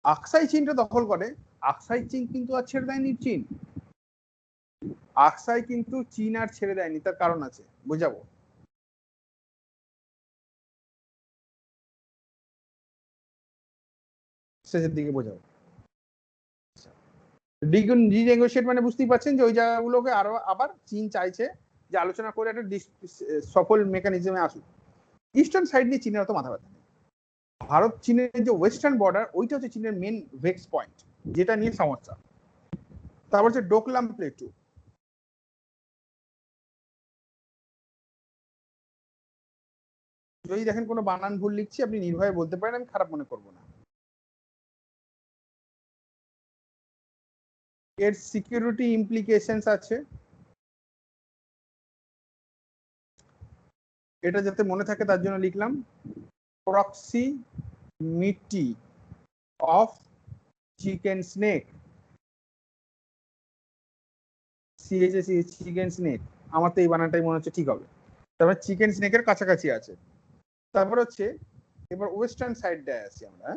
আকসাই চীনটা দখল করে, আকসাই চীন কিন্তু আর ছেড়ে দেয়নি চীন, আকসাই কিন্তু চীন আর ছেড়ে দেয়নি, তার কারণ আছে, বুঝাবো। শেষের দিকে বোঝাবো। রিনেগোশিয়েট মানে বুঝতেই পারছেন যে ওই জায়গাগুলোকে আরো আবার চীন চাইছে যে আলোচনা করে একটা সফল মেকানিজমে আসুক। ইস্টার্ন সাইড নিয়ে চীনের অত মাথা ব্যথা নেই। ভারত চীনের যে ওয়েস্টার্ন বর্ডার, ওইটা হচ্ছে চীনের মেন ভেক্স পয়েন্ট, যেটা নিয়ে সমস্যা। তারপর হচ্ছে ডোকলাম প্লেটু। যদি দেখেন কোনো বানান ভুল লিখছি, আপনি নির্ভয়ে বলতে পারেন, আমি খারাপ মনে করবো না। এর সিকিউরিটি ইমপ্লিকেশনস আছে, এটা যাতে মনে থাকে তার জন্য লিখলাম proximity of chicken snake. Chicken snake, আমার তো এই বানানটাই মনে হচ্ছে ঠিক হবে। তারপর চিকেন স্নেকের কাছাকাছি আছে। তারপর হচ্ছে এবার ওয়েস্টার্ন সাইডটায় আসি আমরা।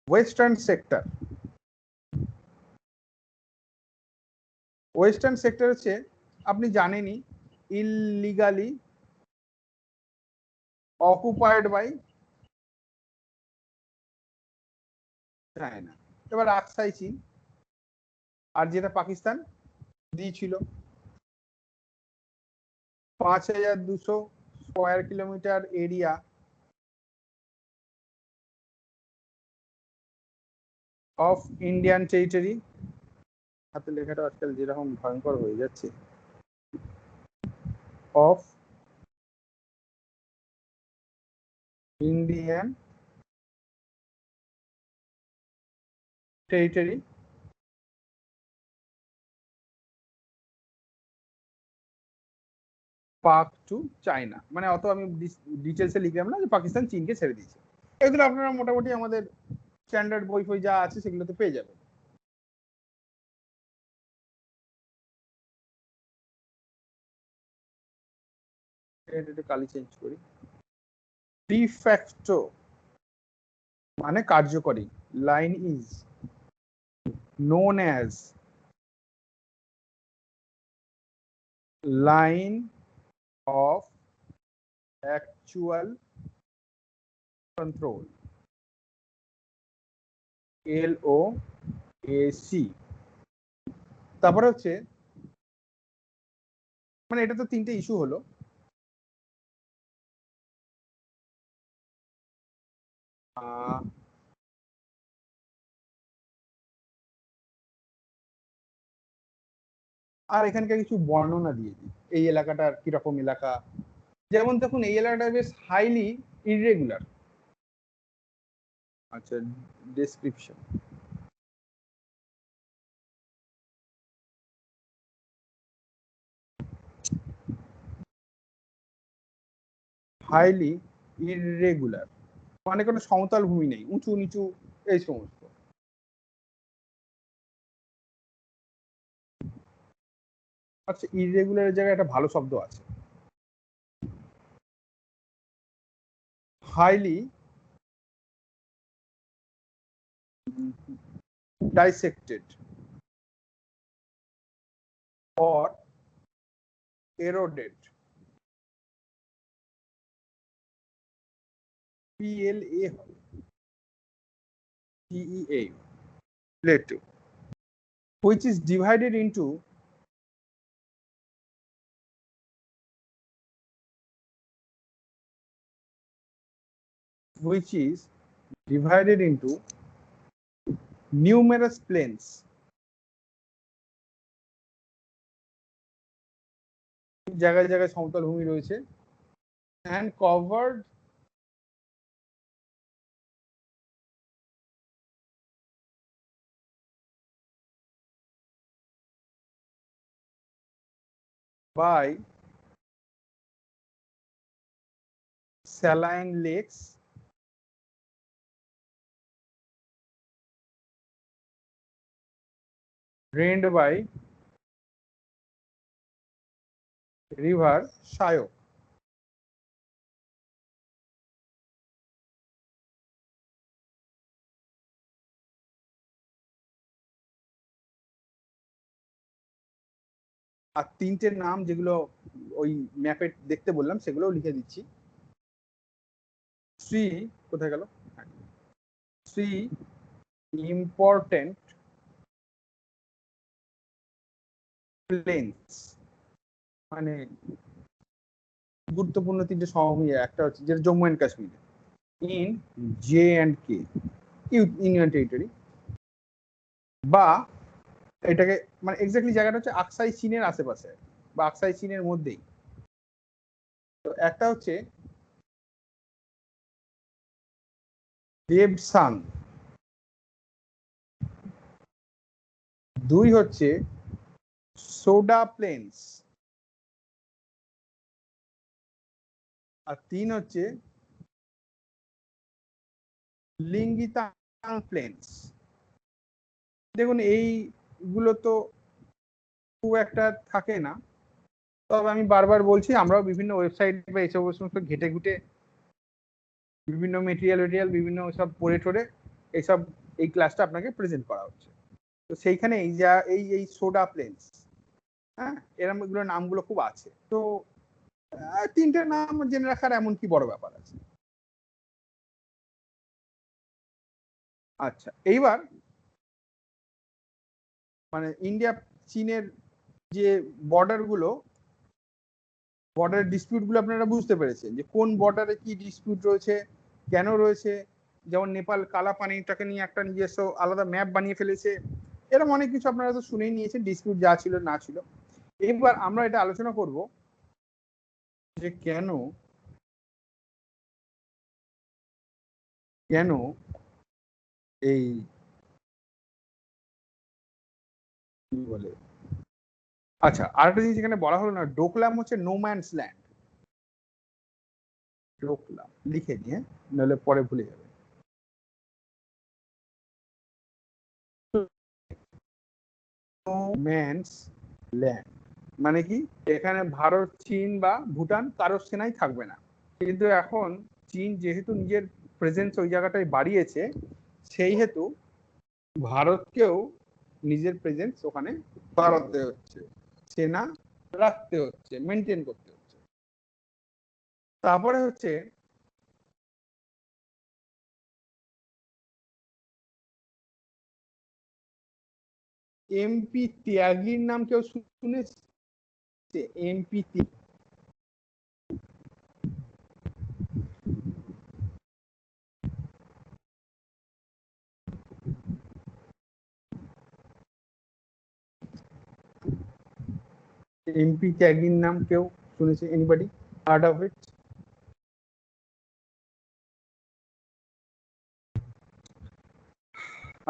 ওয়েস্টার্ন সেক্টর, ওয়েস্টার্ন সেক্টর হচ্ছে আপনি জানেনই ইললিগালি অকুপাইড বাই চায়না। এবার আকসাই চীন, আর যেটা পাকিস্তান দিয়েছিল 5200 square kilometre area of Indian territory. হাতে লেখাটা আজকাল যেরকম ভয়ঙ্কর হয়ে যাচ্ছে, অফ ইন্ডিয়ান টেরিটরি পাক টু চায়না। মানে অত আমি ডিটেলসে লিখলাম না যে পাকিস্তান চীনকে ছেড়ে দিয়েছে। এগুলো আপনারা মোটামুটি আমাদের স্ট্যান্ডার্ড বই ফই যা আছে সেগুলোতে পেয়ে যাবেন। এটা কালি চেঞ্জ করি। de facto মানে কার্যকরী, line is known as line of actual control, LOAC। তারপরে হচ্ছে মানে এটা তো তিনটে ইস্যু হলো। আর এখানকার কিছু বর্ণনা দিয়ে দিই, এই এলাকাটার কিরকম এলাকা। যেমন দেখুন এই এলাকাটা বেশ হাইলি ইররেগুলার। আচ্ছা, ডেসক্রিপশন। হাইলি ইররেগুলার মানে কোনো সমতল ভূমি নেই, উঁচু নিচু এই সমস্ত। আচ্ছা, ইররেগুলারের জায়গায় একটা ভালো শব্দ আছে, highly dissected or eroded, PLA TEA plateau, which is divided into numerous plains, জায়গায় জায়গায় সমতল ভূমি রয়েছে, and covered by saline lakes, drained by river Shyok. আর তিনটে নাম যেগুলো ওই ম্যাপে দেখতে বললাম সেগুলোও লিখে দিচ্ছি। কোথায় গেল? 3 important plains, মানে গুরুত্বপূর্ণ তিনটে সমভূমি। একটা হচ্ছে যেটা Jammu and Kashmir, in J&K union territory, বা এটাকে মানে এক্স্যাক্টলি জায়গাটা হচ্ছে আকসাই চীনের আশেপাশে বা আকসাই চীনের মধ্যেই। তো একটা হচ্ছে দেবসাং, দুই হচ্ছে সোডা প্লেন্স, আর তিন হচ্ছে লিঙ্গিতাং প্লেন্স। দেখুন এইগুলো তো খুব একটা থাকে না, তবে আমি বারবার বলছি আমরাও বিভিন্ন ওয়েবসাইট বা এইসব সমস্ত ঘেটে ঘুটে বিভিন্ন মেটেরিয়াল বিভিন্ন সব পড়ে ঠরে এইসব এই ক্লাসটা আপনাকে প্রেজেন্ট করা হচ্ছে। তো সেইখানে এই যা এই সোডা প্লেন্স, হ্যাঁ, এরকম এগুলো নামগুলো খুব আছে। তো তিনটে নাম জেনে রাখার এমন কি বড় ব্যাপার আছে। আচ্ছা, এইবার মানে ইন্ডিয়া চীনের যে বর্ডার ডিসপিউট গুলো আপনারা বুঝতে পেরেছেন যে কোন বর্ডারে কি ডিসপিউট রয়েছে, কেন রয়েছে। যেমন নেপাল কালা পানিটাকে নিয়ে একটা নিজস্ব আলাদা ম্যাপ বানিয়ে ফেলেছে, এরকম অনেক কিছু আপনারা তো শুনেই নিয়েছেন, ডিসপিউট যা ছিল না ছিল। এবার আমরা এটা আলোচনা করব যে কেন এই কি বলে, আচ্ছা আরেকটা জিনিস এখানে বলা হলো না, ডোকলাম হচ্ছে নো ম্যানস ল্যান্ড। ডোকলাম লিখে নিয়ে নাহলে পরে ভুলে যাবে। ম্যানস ল্যান্ড, মানে কি এখানে ভারত, চীন বা ভুটান কারোর সেনাই থাকবে না। কিন্তু এখন চীন যেহেতু নিজের প্রেজেন্স ওই জায়গাটায় বাড়িয়েছে, সেই হেতু ভারতকেও নিজের প্রেজেন্স ওখানে বাড়াতে হচ্ছে, সেনা রাখতে হচ্ছে, মেনটেন করতে হচ্ছে। তারপরে হচ্ছে এমপি ত্যাগীর নাম কেউ শুনেছে? এমপি ত্যাগীর নাম কেউ শুনেছে? Anybody hard of it?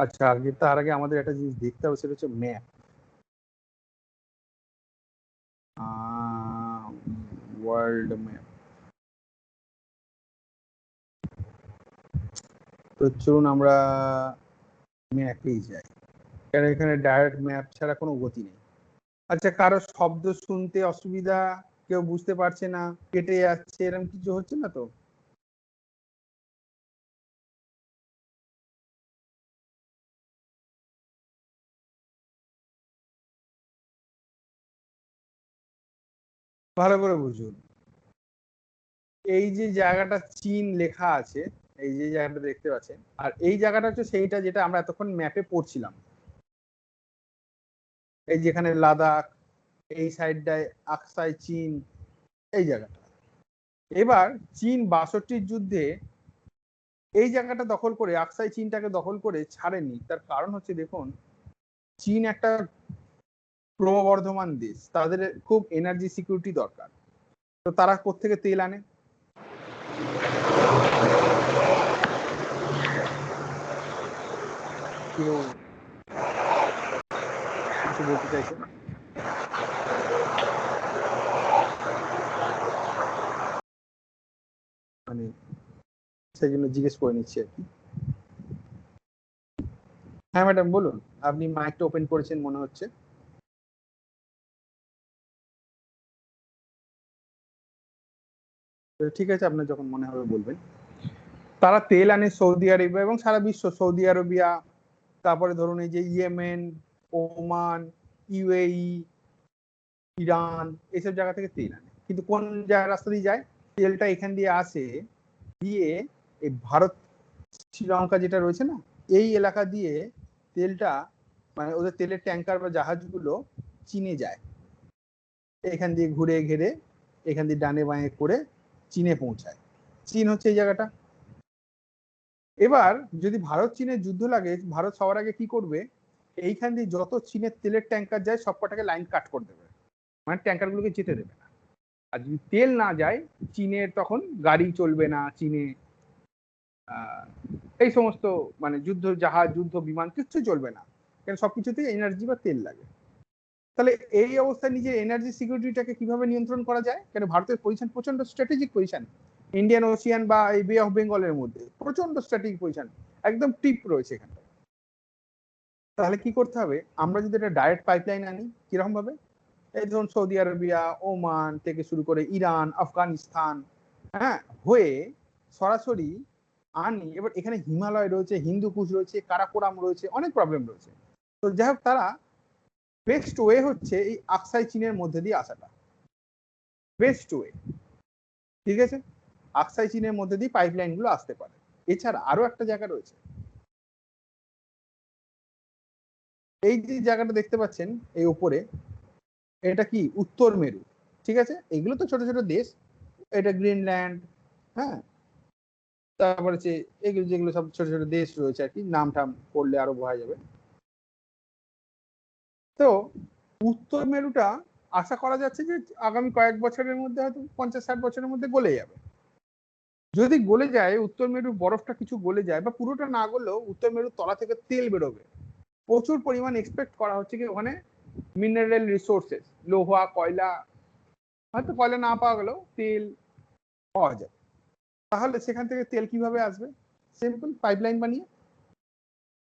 আচ্ছা, তার আগে আমাদের একটা জিনিস দেখতে হবে, সেটা হচ্ছে ম্যাপ। World map. তো চলুন আমরা ম্যাপেই যাই, কারণ এখানে ডাইরেক্ট ম্যাপ ছাড়া কোনো গতি নেই। আচ্ছা, কারো শব্দ শুনতে অসুবিধা, কেউ বুঝতে পারছে না, কেটে যাচ্ছে, এরকম কিছু হচ্ছে না তো? ভালো করে বুঝুন, এই যে জায়গাটা চীন লেখা আছে, এই যে জায়গাটা দেখতে পাচ্ছেন, আর এই জায়গাটা হচ্ছে সেইটা যেটা আমরা এতক্ষণ ম্যাপে পড়ছিলাম। এই যেখানে লাদাখ, এই সাইডটায় আকসাই চীন, এই জায়গাটা। এবার চীন ৬২ যুদ্ধে এই জায়গাটা দখল করে, আকসাই চীনটাকে দখল করে ছাড়েনি। তার কারণ হচ্ছে, দেখুন, চীন একটা ক্রমবর্ধমান দেশ, তাদের খুব এনার্জি সিকিউরিটি দরকার। তো তারা কোত্থেকে তেল আনে? কেউ কিছু বলতে চাইছে? মানে সেই জন্য জিজ্ঞেস করে নিচ্ছি আর কি। হ্যাঁ ম্যাডাম বলুন, আপনি মাইকটা ওপেন করেছেন মনে হচ্ছে। ঠিক আছে, আপনার যখন মনে হবে বলবেন। তারা তেল আনে সৌদি আরব এবং সারা বিশ্ব, সৌদি আরবিয়া, তারপরে ধরুন এই যে ইয়েমেন, ওমান, ইউএই, ইরান, এইসব জায়গা থেকে তেল আনে। কিন্তু কোন রাস্তা দিয়ে যায়? তেলটা এখান দিয়ে আসে, দিয়ে এই ভারত শ্রীলঙ্কা যেটা রয়েছে না, এই এলাকা দিয়ে তেলটা, মানে ওদের তেলের ট্যাঙ্কার বা জাহাজগুলো চীনে যায়, এখান দিয়ে ঘুরে ঘেরে এখান দিয়ে ডানে বাঁয়ে করে চীনে পৌঁছায়। চীন হচ্ছে এই জায়গাটা। এবার যদি ভারত চীনের যুদ্ধ লাগে, ভারত সবার আগে কি করবে? এইখান দিয়ে যত চীনের তেলের ট্যাঙ্কার যায় সব কটাকে লাইন কাট করে দেবে, মানে ট্যাঙ্কার গুলোকে যেতে দেবে না। আর যদি তেল না যায়, চীনের তখন গাড়ি চলবে না, চীনে এই সমস্ত মানে যুদ্ধ জাহাজ, যুদ্ধ বিমান কিচ্ছু চলবে না, কারণ সবকিছুতেই এনার্জি বা তেল লাগে। তাহলে এই অবস্থায় নিজের এনার্জি সিকিউরিটিটাকে কিভাবে নিয়ন্ত্রণ করা যায়? কেন ভারতের পজিশন প্রচন্ড স্ট্র্যাটেজিক পজিশন, ইন্ডিয়ান ওশিয়ান বা এই বে অফ বেঙ্গলের মধ্যে প্রচন্ড স্ট্র্যাটেজিক পজিশন, একদম টিপ রয়েছে এখানে। তাহলে কি করতে হবে? আমরা যদি একটা ডাইরেক্ট পাইপলাইন আনি, কিরকম ভাবে? এই ধরুন সৌদি আরবিয়া, ওমান থেকে শুরু করে ইরান, আফগানিস্তান, হ্যাঁ, হয়ে সরাসরি আনি। এবার এখানে হিমালয় রয়েছে, হিন্দুকুশ রয়েছে, কারাকোরাম রয়েছে, অনেক প্রবলেম রয়েছে। তো যাই হোক, তারা বেস্ট ওয়ে হচ্ছে এই আকসাই চীনের মধ্যে দিয়ে আসাটা, বেস্ট ওয়ে। ঠিক আছে, আকসাই চীনের মধ্যে দিয়ে পাইপলাইন গুলো আসতে পারে। এছাড়া আরো একটা জায়গা রয়েছে, এই যে জায়গাটা দেখতে পাচ্ছেন এই উপরে, এটা কি উত্তর মেরু। ঠিক আছে, এগুলো তো ছোট ছোট দেশ, এটা গ্রিনল্যান্ড, হ্যাঁ, তারপরে হচ্ছে এগুলো যেগুলো সব ছোট ছোট দেশ রয়েছে আর কি, নাম টাম পড়লে আরো বোঝা যাবে। তো উত্তর মেরুটা আশা করা যাচ্ছে যে আগামী কয়েক বছরের মধ্যে, হয়তো 50-60 বছরের মধ্যে গলে যাবে। যদি গলে যায়, উত্তর মেরুর বরফটা কিছু গলে যায়, বা পুরোটা না গলেও উত্তর মেরুর তলা থেকে তেল বেরোবে প্রচুর পরিমাণ। এক্সপেক্ট করা হচ্ছে কি ওখানে মিনারেল রিসোর্সেস, লোহা, কয়লা, হয়তো কয়লা না পাওয়া গেলেও তেল পাওয়া যাবে। তাহলে সেখান থেকে তেল কিভাবে আসবে? সিম্পল, পাইপলাইন বানিয়ে।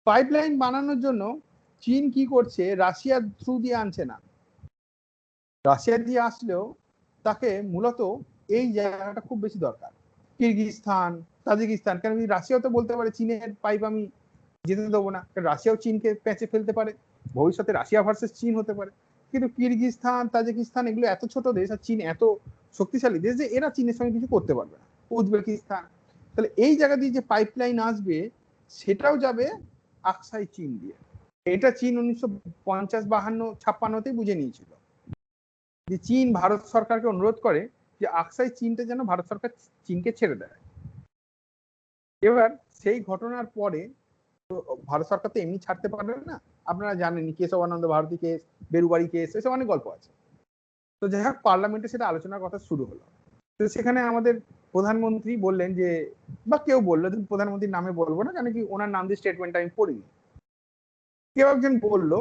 পাইপলাইন বানানোর জন্য চীন কি করছে, রাশিয়ার থ্রু দিয়ে আনছে না, রাশিয়া দিয়ে আসলেও তাকে মূলত এই জায়গাটা খুব বেশি দরকার, কিরগিজস্তান, তাজিকিস্তান। কেন রাশিয়াও তো বলতে পারে চীনের পাইপ আমি যেতে দেবো না, কারণ রাশিয়াও চীনকে প্যাঁচে ফেলতে পারে, ভবিষ্যতে রাশিয়া ভার্সেস চীন হতে পারে। কিন্তু কিরগিজস্তান, তাজিকিস্তান এগুলো এত ছোট দেশ, আর চীন এত শক্তিশালী দেশ যে এরা চীনের সঙ্গে কিছু করতে পারবে না। উজবেকিস্তান, তাহলে এই জায়গা দিয়ে যে পাইপলাইন আসবে সেটাও যাবে আকসাই চীন দিয়ে। এটা চীন 1950-52-56-তেই বুঝে নিয়েছিল, যে চীন ভারত সরকারকে অনুরোধ করে যে আকসাই চীনটা যেন ভারত সরকার চীনকে ছেড়ে দেয়। এবার সেই ঘটনার পরে ভারত সরকার তো এমনি ছাড়তে পারবে না, আপনারা জানেনই কেশবানন্দ ভারতী কেস, বেরুবাড়ি কেস, এসব অনেক গল্প আছে। তো যাই হোক, পার্লামেন্টে সেটা আলোচনার কথা শুরু হলো। তো সেখানে আমাদের প্রধানমন্ত্রী বললেন যে, বা কেউ বললো, প্রধানমন্ত্রীর নামে বলবো না, কেন কি ওনার নাম দিয়ে স্টেটমেন্টটা আমি পড়িনি, কেউ একজন বললো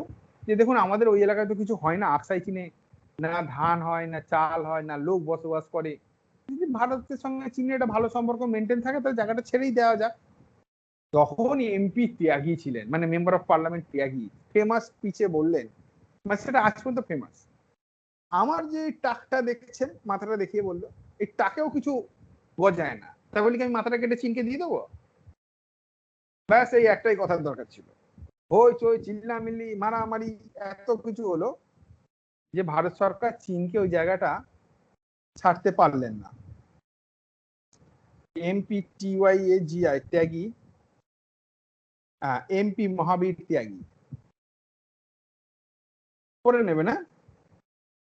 যে দেখুন আমাদের ওই এলাকায় তো কিছু হয় না, আকসাই চীনে না ধান হয়, না চাল হয়, না লোক বসবাস করে, যদি ভারতের সঙ্গে চীনের একটা ভালো সম্পর্ক মেনটেন থাকে তাহলে জায়গাটা ছেড়েই দেওয়া যাক। তখন এমপি ত্যাগী ছিলেন, মানে member of parliament Tyagi, famous স্পিচে বললেন, মানে সেটা আজ পর্যন্ত ফেমাস, আমার যে টাকটা দেখছেন, মাথাটা দেখিয়ে বললো, এই টাকেও কিছু গজায় না, তাই বলি কি আমি মাথাটা কেটে চীনকে দিয়ে দেবো? ব্যাস এই একটাই কথার দরকার ছিল। হইচই, চিল্লামিল্লি, মারামারি, এত কিছু হলো যে ভারত সরকার চীনকে ওই জায়গাটা ছাড়তে পারলেন না। MP TYAGI Tyagi, MP Mahavir Tyagi করে নেবে না,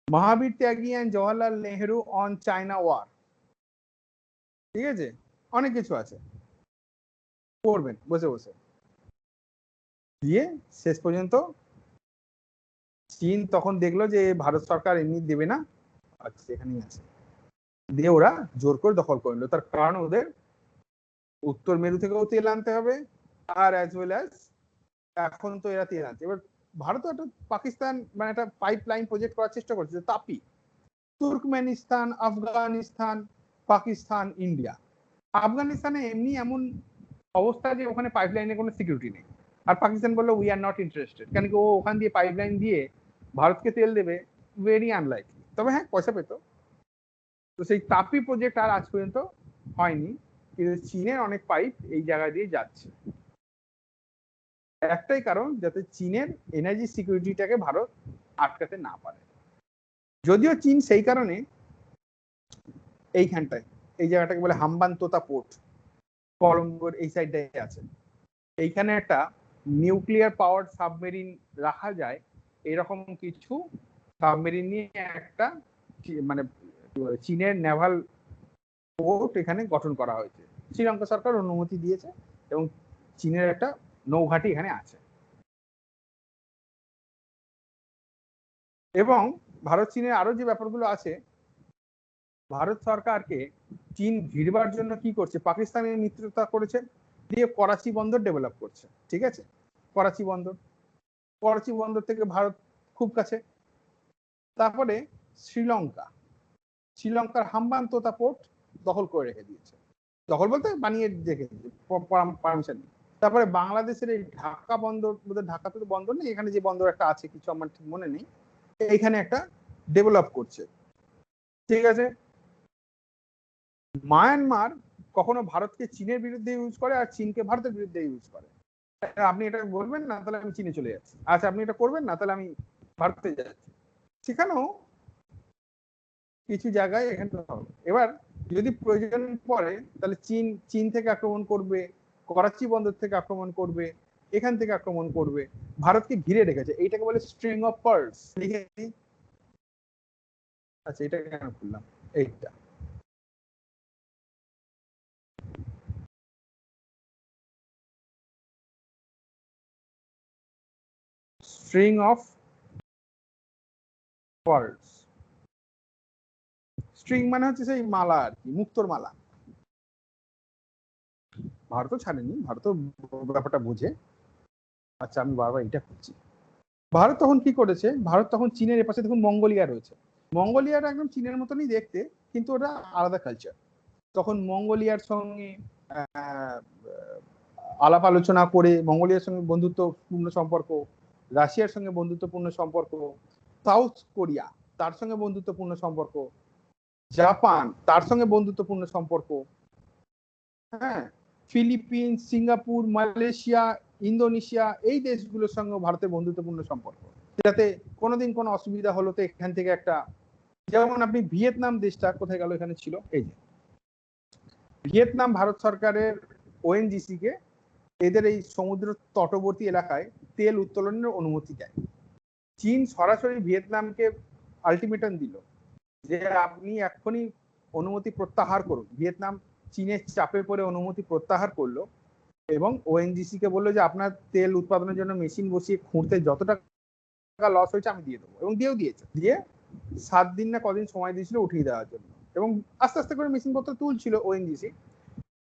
Mahavir Tyagi and Jawaharlal Nehru on China war, ঠিক আছে, অনেক কিছু আছে, পড়বেন বসে বসে। দিয়ে শেষ পর্যন্ত চীন তখন দেখলো যে ভারত সরকার এমনি দেবে না, আচ্ছা এখানেই আছে, দিয়ে ওরা জোর করে দখল করে নিল। তার কারণ ওদের উত্তর মেরু থেকেও তেল আনতে হবে, আর অ্যাজ ওয়েল অ্যাজ এখন তো এরা তেল আনছে। এবার ভারতও একটা পাকিস্তান মানে একটা পাইপ লাইন প্রজেক্ট করার চেষ্টা করছে, তাপি, তুর্কমেনিস্তান, আফগানিস্তান, পাকিস্তান, ইন্ডিয়া। আফগানিস্তানে এমনি এমন অবস্থা যে ওখানে পাইপলাইনের কোনো সিকিউরিটি নেই, আর পাকিস্তান বললো উই আর নট ইন্টারেস্টেড, কেন কি ও ওখান দিয়ে পাইপলাইন দিয়ে ভারতকে তেল দেবে, ভেরি আনলাইকলি। তবে হ্যাঁ, পয়সা পেত। তো সেই তাপি প্রজেক্ট আর আজ পর্যন্ত হয়নি, কিন্তু চীনের অনেক পাইপ এই জায়গা দিয়ে যাচ্ছে। একটাই কারণ, যাতে চীনের এনার্জি সিকিউরিটিটাকে ভারত আটকাতে না পারে। যদিও চীন সেই কারণে এইখানটায়, এই জায়গাটাকে বলে হাম্বানতোতা পোর্ট, কলম্বোর এই সাইডটায় আছে, এইখানে একটা নিউক্লিয়ার পাওয়ার সাবমেরিন রাখা যায়, এরকম কিছু সাবমেরিন নিয়ে একটা মানে চীনের নেভাল পোর্ট এখানে গঠন করা হয়েছে। শ্রীলঙ্কা সরকার অনুমতি দিয়েছে এবং চীনের একটা নৌঘাঁটি এখানে আছে। এবং ভারত চীনের আরো যে ব্যাপারগুলো আছে, ভারত সরকারকে চীন ভিড়বার জন্য কি করছে, পাকিস্তানের মিত্রতা করেছে, দিয়ে করাচি বন্দর ডেভেলপ করছে, ঠিক আছে, করাচি বন্দর, করাচি বন্দর থেকে ভারত খুব কাছে। তারপরে শ্রীলঙ্কার হাম্বানতোতা পোর্ট দখল করে রেখে দিয়েছে, দখল বলতে বানিয়ে রেখে দিয়েছে, পারমিশন নেই। তারপরে বাংলাদেশের এই ঢাকা বন্দর, ঢাকাতে তো বন্দর নেই, এখানে যে বন্দর একটা আছে কিছু আমার ঠিক মনে নেই, এইখানে একটা ডেভেলপ করছে, ঠিক আছে। মায়ানমার কখনো ভারতকে চীনের বিরুদ্ধে ইউজ করে, আর চীনকে ভারতের বিরুদ্ধে ইউজ করে। আপনি এটা বলবেন না, তাহলে আমি চীনে চলে যাচ্ছি, আচ্ছা আপনি এটা করবেন না, তাহলে আমি ভারতে যাচ্ছি। সেখানেও কিছু জায়গায় এখানে হবে। এবার যদি প্রয়োজন পড়ে তাহলে চীন থেকে আক্রমণ করবে, করাচি বন্দর থেকে আক্রমণ করবে, এখান থেকে আক্রমণ করবে, ভারতকে ঘিরে রেখেছে, এইটাকে বলে স্ট্রিং অফ পার্লস। লিখে আচ্ছা এটা কেন খুললাম, এইটা স্ট্রিং অফ পার্লস। স্ট্রিং মানে হচ্ছে সেই মালা আর কি, মুক্তোর মালা। ভারতও ছাড়েনি, ভারতও ব্যাপারটা বুঝে। আচ্ছা আমি বারবার এটা করছি। ভারত তখন কি করেছে, ভারত তখন চীনের এপাশে দেখুন মঙ্গোলিয়া রয়েছে, মঙ্গোলিয়াটা একদম চীনের মতনই দেখতে, কিন্তু ওটা আলাদা কালচার। তখন মঙ্গোলিয়ার সঙ্গে আলাপ আলোচনা করে, মঙ্গোলিয়ার সঙ্গে বন্ধুত্বপূর্ণ সম্পর্ক রাশিয়ার সঙ্গে বন্ধুত্বপূর্ণ সম্পর্ক, সাউথ কোরিয়া তার সঙ্গে বন্ধুত্বপূর্ণ সম্পর্ক, জাপান তার সঙ্গে বন্ধুত্বপূর্ণ সম্পর্ক, হ্যাঁ, ফিলিপিন্স, সিঙ্গাপুর, মালয়েশিয়া, ইন্দোনেশিয়া এই দেশগুলোর সঙ্গে ভারতের বন্ধুত্বপূর্ণ সম্পর্ক, যাতে কোনোদিন কোনো অসুবিধা হলো তো এখান থেকে একটা, যেমন আপনি ভিয়েতনাম দেশটা কোথায় গেল, এখানে ছিল, এই যে ভিয়েতনাম ভারত সরকারের ওএনজিসি কে এদের এই সমুদ্র তটবর্তী এলাকায় তেল উত্তোলনের অনুমতি দেয়। চীন সরাসরি ভিয়েতনামকে আলটিমেটাম দিল যে আপনি এখনই অনুমতি প্রত্যাহার করুন। ভিয়েতনাম চীনের চাপে পড়ে অনুমতি প্রত্যাহার করলো এবং ওএনজিসি কে বললো যে আপনার তেল উৎপাদনের জন্য মেশিন বসিয়ে খুঁড়তে যত টাকা লস হয়েছে আমি দিয়ে দেবো, এবং দিয়েও দিয়েছে। দিয়ে 7 দিন না কদিন সময় দিয়েছিল উঠিয়ে দেওয়ার জন্য, এবং আস্তে আস্তে করে মেশিন পত্র তুলছিল ওএনজিসি।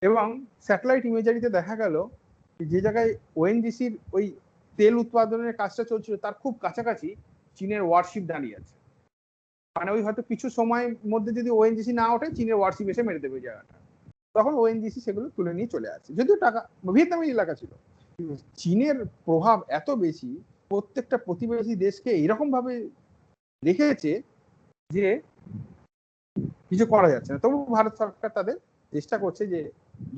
এবং স্যাটেলাইট ইমেজারিতে দেখা গেল যে জায়গায় ওএনজিসির ওই তেল উৎপাদনের কাজটা চলছিল তার খুব কাছাকাছি চীনের ওয়ারশিপ দাঁড়িয়ে আছে। মানে ওই হয়তো কিছু সময়ের মধ্যে যদি ওএনজিসি না ওঠে চীনের ওয়ারশিপ এসে মেরে দেবে জায়গাটা, তখন ওএনজিসি সেগুলো তুলে নিয়ে চলে আসে। যদিও টাকা ভিয়েতনামের এলাকা ছিল, চীনের প্রভাব এত বেশি প্রত্যেকটা প্রতিবেশী দেশকে এরকম ভাবে রেখেছে যে কিছু করা যাচ্ছে না। তবু ভারত সরকার তাদের চেষ্টা করছে যে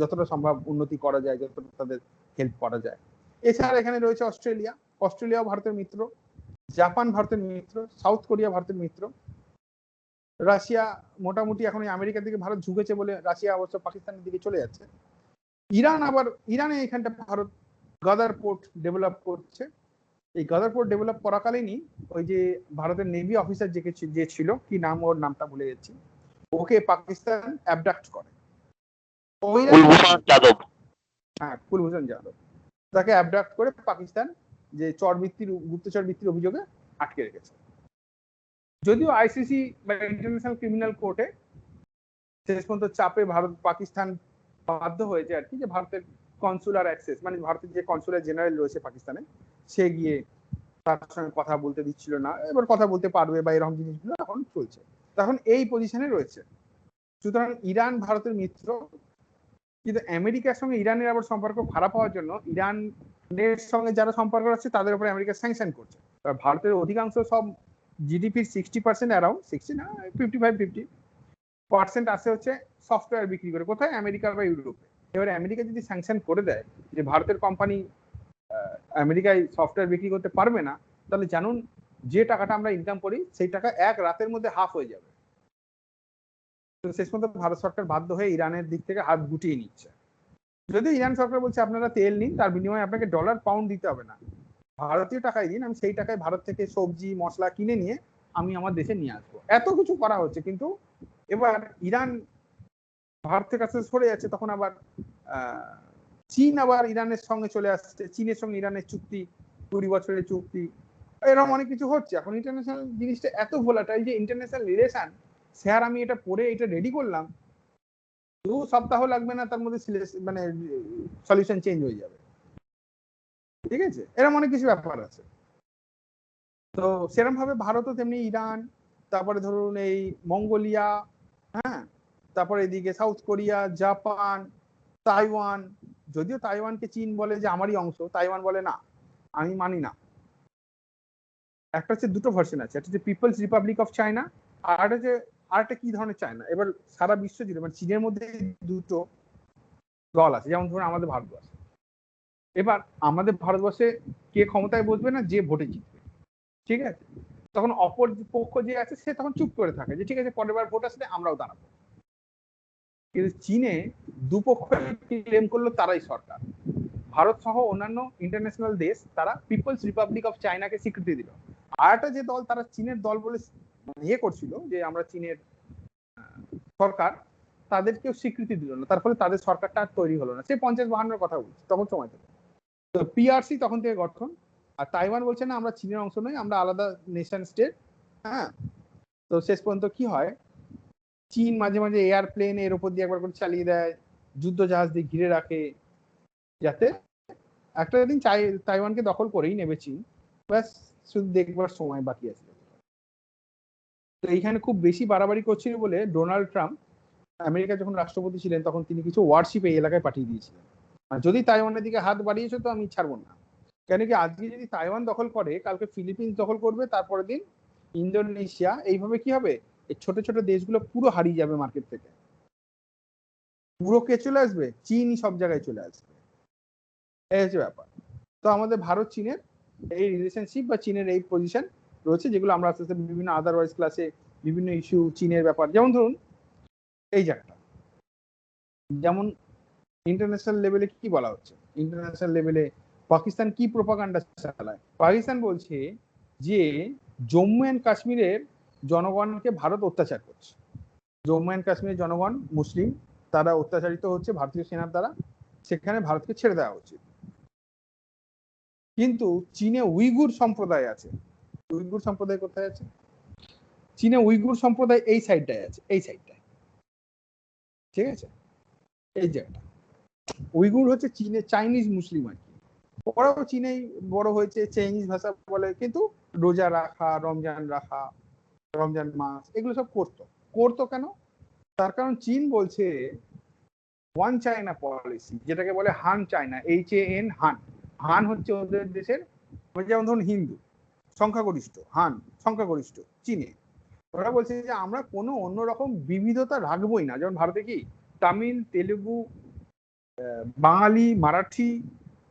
যতটা সম্ভব উন্নতি করা যায়, যতটা তাদের হেল্প করা যায়। এছাড়া এখানে রয়েছে অস্ট্রেলিয়া, অস্ট্রেলিয়াও ভারতের মিত্র, জাপান ভারতের মিত্র, সাউথ কোরিয়া ভারতের মিত্র, রাশিয়া মোটামুটি এখন আমেরিকার দিকে ভারত ঝুঁকেছে বলে রাশিয়া অবশ্য পাকিস্তানের দিকে চলে যাচ্ছে। ইরান, আবার ইরানে এখানটা ভারত গাদার পোর্ট ডেভেলপ করছে। এই গাদার পোর্ট ডেভেলপ করাকালীনই ওই যে ভারতের নেভি অফিসার যে ছিল, কি নাম, ওর নামটা ভুলে যাচ্ছি, ওকে পাকিস্তান অ্যাবডাক্ট করে।
কুলভূষণ যাদব।
হ্যাঁ, কুলভূষণ যাদব, তাকে অ্যাবডাক্ট করে পাকিস্তান যে গুপ্তচর বৃত্তির অভিযোগে আটকে রেখেছে। যদিও আইসিসি বা ইন্টারন্যাশনাল ক্রিমিনাল কোর্টে শেষ পর্যন্ত চাপে ভারত পাকিস্তান বাধ্য হয়েছে আর কি, যে ভারতের কনসুলার অ্যাক্সেস, মানে ভারতের যে কনসুলার জেনারেল রয়েছে পাকিস্তানে, সে গিয়ে তার সঙ্গে কথা বলতে দিচ্ছিল না, এবার কথা বলতে পারবে বা এরকম জিনিসগুলো এখন চলছে, তখন এই পজিশনে রয়েছে। সুতরাং ইরান ভারতের মিত্র, কিন্তু আমেরিকার সঙ্গে ইরানের আবার সম্পর্ক খারাপ হওয়ার জন্য ইরানের সঙ্গে যারা সম্পর্ক আছে তাদের উপরে আমেরিকা স্যাংশন করছে। ভারতের অধিকাংশ সব জিডিপির 60% অ্যারাউন্ড 60 না 55-50% আসে হচ্ছে সফটওয়্যার বিক্রি করে, কোথায়, আমেরিকা বা ইউরোপে। এবারে আমেরিকা যদি স্যাংশন করে দেয় যে ভারতের কোম্পানি আমেরিকায় সফটওয়্যার বিক্রি করতে পারবে না, তাহলে জানুন যে টাকাটা আমরা ইনকাম করি সেই টাকা এক রাতের মধ্যে হাফ হয়ে যাবে। তো শেষ পর্যন্ত ভারত সরকার বাধ্য হয়ে ইরানের দিক থেকে হাত গুটিয়ে নিচ্ছে। যদি ইরান সরকার বলছে আপনারা তেল নিন, তার বিনিময়ে আপনাকে ডলার পাউন্ড দিতে হবে না, ভারতীয় টাকায় দিন, আমি সেই টাকায় ভারত থেকে সবজি মশলা কিনে নিয়ে আমি আমার দেশে নিয়ে আসবো। এত কিছু করা হচ্ছে, কিন্তু এবার ইরান ভারতের কাছে সরে যাচ্ছে, তখন আবার চীন আবার ইরানের সঙ্গে চলে আসছে, চীনের সঙ্গে ইরানের চুক্তি 20 বছরের চুক্তি, এরকম অনেক কিছু হচ্ছে। এখন ইন্টারন্যাশনাল জিনিসটা এত ভোলাটাইল যে ইন্টারন্যাশনাল রিলেশন, স্যার আমি এটা পড়ে এটা রেডি করলাম, 2 সপ্তাহ লাগবে না, তার মধ্যে মানে সলিউশন চেঞ্জ হয়ে যাবে। ঠিক আছে, এরকম অনেক কিছু ব্যাপার আছে। তো সেরকম ভাবে ভারতও তেমনি ইরান, তারপরে ধরুন এই মঙ্গোলিয়া, হ্যাঁ, তারপরে এদিকে সাউথ কোরিয়া, জাপান, তাইওয়ান। যদিও তাইওয়ানকে চীন বলে যে আমারই অংশ, তাইওয়ান বলে না, আমি মানি না। একটা হচ্ছে, দুটো ভার্সন আছে, একটা হচ্ছে পিপলস রিপাবলিক অফ চায়না, আর আরেকটা কি ধরনের চায়না। এবার সারা বিশ্ব জুড়ে মানে চীনের মধ্যে দুটো দল আছে, যেমন ধরুন আমাদের ভারতবর্ষ। এবার আমাদের ভারতবর্ষে কে ক্ষমতায় বসবে না, যে ভোটে জিতবে, ঠিক আছে, তখন অপর পক্ষ যে আছে সে তখন চুপ করে থাকে যে ঠিক আছে পরের বার ভোট আসলে আমরাও দাঁড়াবো। কিন্তু চীনে দুপক্ষ ক্লেম করলো তারাই সরকার। ভারত সহ অন্যান্য ইন্টারন্যাশনাল দেশ তারা পিপলস রিপাবলিক অফ চায়নাকে স্বীকৃতি দিল। আর একটা যে দল, তারা চীনের দল বলে ইয়ে করছিল যে আমরা চীনের সরকার, তাদেরকেও স্বীকৃতি দিল না। তার ফলে তাদের সরকারটা আর তৈরি হলো না। সে 50-52 কথা বলছে তখন সময় থেকে। তো পিআরসি তখন থেকে গঠন। আর তাইওয়ান বলছে না আমরা চীনের অংশ নই, আমরা আলাদা নেশন স্টেট। হ্যাঁ, তো শেষ পর্যন্ত কি হয়, চীন মাঝে মাঝে এয়ারপ্লেন এর উপর দিয়ে একবার করে চালিয়ে দেয়, যুদ্ধ জাহাজ দিয়ে ঘিরে রাখে, যাতে একটা দিন তাইওয়ানকে দখল করেই নেবে চীন। ব্যাস, শুধু দেখবার সময় বাকি আছে। তো এইখানে খুব বেশি বাড়াবাড়ি করছিল বলে ডোনাল্ড ট্রাম্প আমেরিকা যখন রাষ্ট্রপতি ছিলেন তখন তিনি কিছু ওয়ারশিপ এই এলাকায় পাঠিয়ে দিয়েছিলেন, আর যদি তাইওয়ানের দিকে হাত বাড়িয়েছে তো আমি ছাড়বো না। কেন কি আজকে যদি তাইওয়ান দখল করে, কালকে ফিলিপিন্স দখল করবে, তারপরের দিন ইন্দোনেশিয়া, এইভাবে কি হবে, এই ছোট ছোট দেশগুলো পুরো হারিয়ে যাবে মার্কেট থেকে। পুরো কে চলে আসবে? চীনই সব জায়গায় চলে আসবে। এই হচ্ছে ব্যাপার। তো আমাদের ভারত চীনের এই রিলেশনশিপ বা চীনের এই পজিশন রয়েছে, যেগুলো আমরা আস্তে আস্তে বিভিন্ন আদারওয়াইজ ক্লাসে বিভিন্ন ইস্যু চীনের ব্যাপার, যেমন ধরুন এই জায়গাটা, যেমন ইন্টারন্যাশনাল লেভেলে কি বলা হচ্ছে, ইন্টারন্যাশনাল লেভেলে পাকিস্তান কি প্রোপাগান্ডা চালায়। পাকিস্তান বলছে যে জম্মু অ্যান্ড কাশ্মীরের জনগণকে ভারত অত্যাচার করছে, জম্মু অ্যান্ড কাশ্মীরের জনগণ মুসলিম, তারা অত্যাচারিত হচ্ছে ভারতীয় সেনার দ্বারা, সেখানে ভারতকে ছেড়ে দেওয়া উচিত। কিন্তু চীনে উইগুর সম্প্রদায় আছে, উইগুর সম্প্রদায় কোথায় আছে? চীনে উইগুর সম্প্রদায় এই সাইডটায় আছে, এই সাইডটায়, ঠিক আছে, এই জায়গাটা। উইগুর হচ্ছে চীনে চাইনিজ মুসলিম আর কি, ওরাও চীনেই বড় হয়েছে, চাইনিজ ভাষা বলে, কিন্তু রোজা রাখা, রমজান রাখা, রমজান মাস এগুলো সব করতো কেন? তার কারণ চীন বলছে ওয়ান চায়না পলিসি, যেটাকে বলে হান চায়না, HAN, হান। হান হচ্ছে ওদের দেশের, যেমন ধরুন হিন্দু সংখ্যাগরিষ্ঠ, হান সংখ্যাগরিষ্ঠ চীনে। ওরা বলছে যে আমরা কোনো অন্যরকম বিবিধতা রাখবোই না, যেমন ভারতে কি তামিল, তেলেগু, বাঙালি, মারাঠি,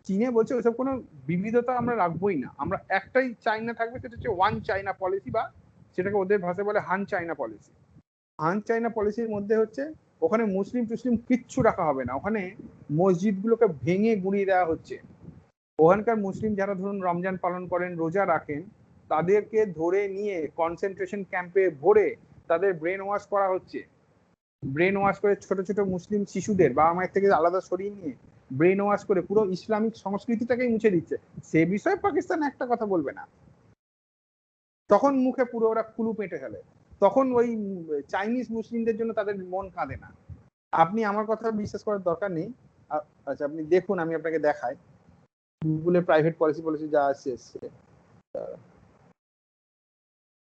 চীনে বলছে ওইসব কোনো বিবিধতা আমরা রাখবোই না, আমরা একটাই চায়না থাকবে, সেটা হচ্ছে ওয়ান চায়না পলিসি, বা সেটাকে ওদের ভাষায় বলে হান চায়না পলিসি। হান চায়না পলিসির মধ্যে হচ্ছে ওখানে মুসলিম টুসলিম কিচ্ছু রাখা হবে না, ওখানে মসজিদগুলোকে ভেঙে গুঁড়িয়ে দেওয়া হচ্ছে। ওখানকার মুসলিম যারা ধরুন রমজান পালন করেন, রোজা রাখেন, তাদেরকে ধরে নিয়ে কনসেন্ট্রেশন ক্যাম্পে ভরে তাদের ব্রেন ওয়াশ করা হচ্ছে। ব্রেন ওয়াশ করে ছোট ছোট মুসলিম শিশুদের বাবা মায়ের থেকে আলাদা সরিয়ে নিয়ে ব্রেন ওয়াশ করে পুরো ইসলামিক সংস্কৃতিটাকেই মুছে দিচ্ছে। সে বিষয়ে পাকিস্তান একটা কথা বলবে না, তখন মুখে পুরো ওরা কুলু পেটে ফেলে, তখন ওই চাইনিজ মুসলিমদের জন্য তাদের মন কাঁদে না। আপনি আমার কথা বিশ্বাস করার দরকার নেই, আচ্ছা আপনি দেখুন, আমি আপনাকে দেখাই গুগলের প্রাইভেট পলিসি যা আসছে।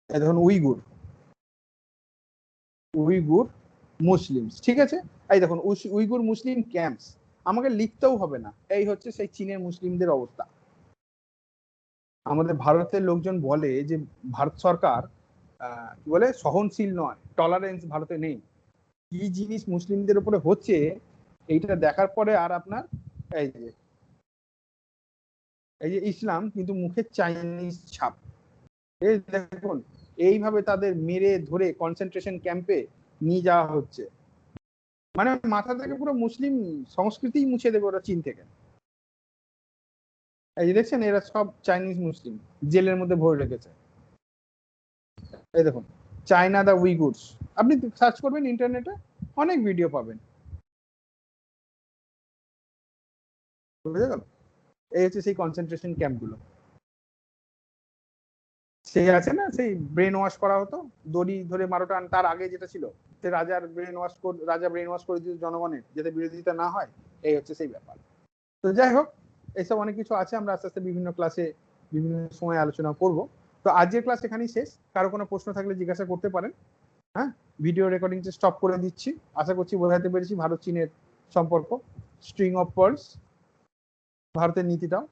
দেখুন উইগুর মুসলিম, ঠিক আছে, এই দেখুন উইগুর মুসলিম ক্যাম্পস, আমাকে লিখতেও হবে না, এই হচ্ছে সেই চীনের মুসলিমদের অবস্থা। আমাদের ভারতের লোকজন বলে যে ভারত সরকার কি বলে, সহনশীল নয়, টলারেন্স ভারতে নেই। কি জিনিস মুসলিমদের উপরে হচ্ছে এইটা দেখার পরে আর আপনার এই যে ইসলাম, কিন্তু মুখে চাইনিজ ছাপ, এই দেখুন এইভাবে তাদের মেরে ধরে কনসেন্ট্রেশন ক্যাম্পে নিয়ে যাওয়া হচ্ছে, মানে মাথা থেকে পুরো মুসলিম সংস্কৃতি মুছে দেবে ওরা চীন থেকে। এই যে দেখছেন, এরা সব চাইনিজ মুসলিম জেলের মধ্যে ভরে রেখেছে। এই দেখুন চায়না দা উইগুরস, আপনি সার্চ করবেন ইন্টারনেটে, অনেক ভিডিও পাবেন, বুঝে গেল? এই হচ্ছে সেই কনসেন্ট্রেশন ক্যাম্পগুলো। সেই আছে না, সেই ব্রেন ওয়াশ করা হতো, দড়ি ধরে মারোটান, তার আগে যেটা ছিল সে রাজা ব্রেন ওয়াশ করে দিত জনগণের, যাতে বিরোধিতা না হয়। এই হচ্ছে সেই ব্যাপার। তো যাই হোক, এইসব অনেক কিছু আছে, আমরা আস্তে আস্তে বিভিন্ন ক্লাসে বিভিন্ন সময় আলোচনা করব। তো আজকের ক্লাস এখানেই শেষ, কারো কোনো প্রশ্ন থাকলে জিজ্ঞাসা করতে পারেন। হ্যাঁ, ভিডিও রেকর্ডিংটা স্টপ করে দিচ্ছি। আশা করছি বোঝাতে পেরেছি ভারত চীনের সম্পর্ক, স্ট্রিং অফ পার্লস, ভারতের নীতিটাও।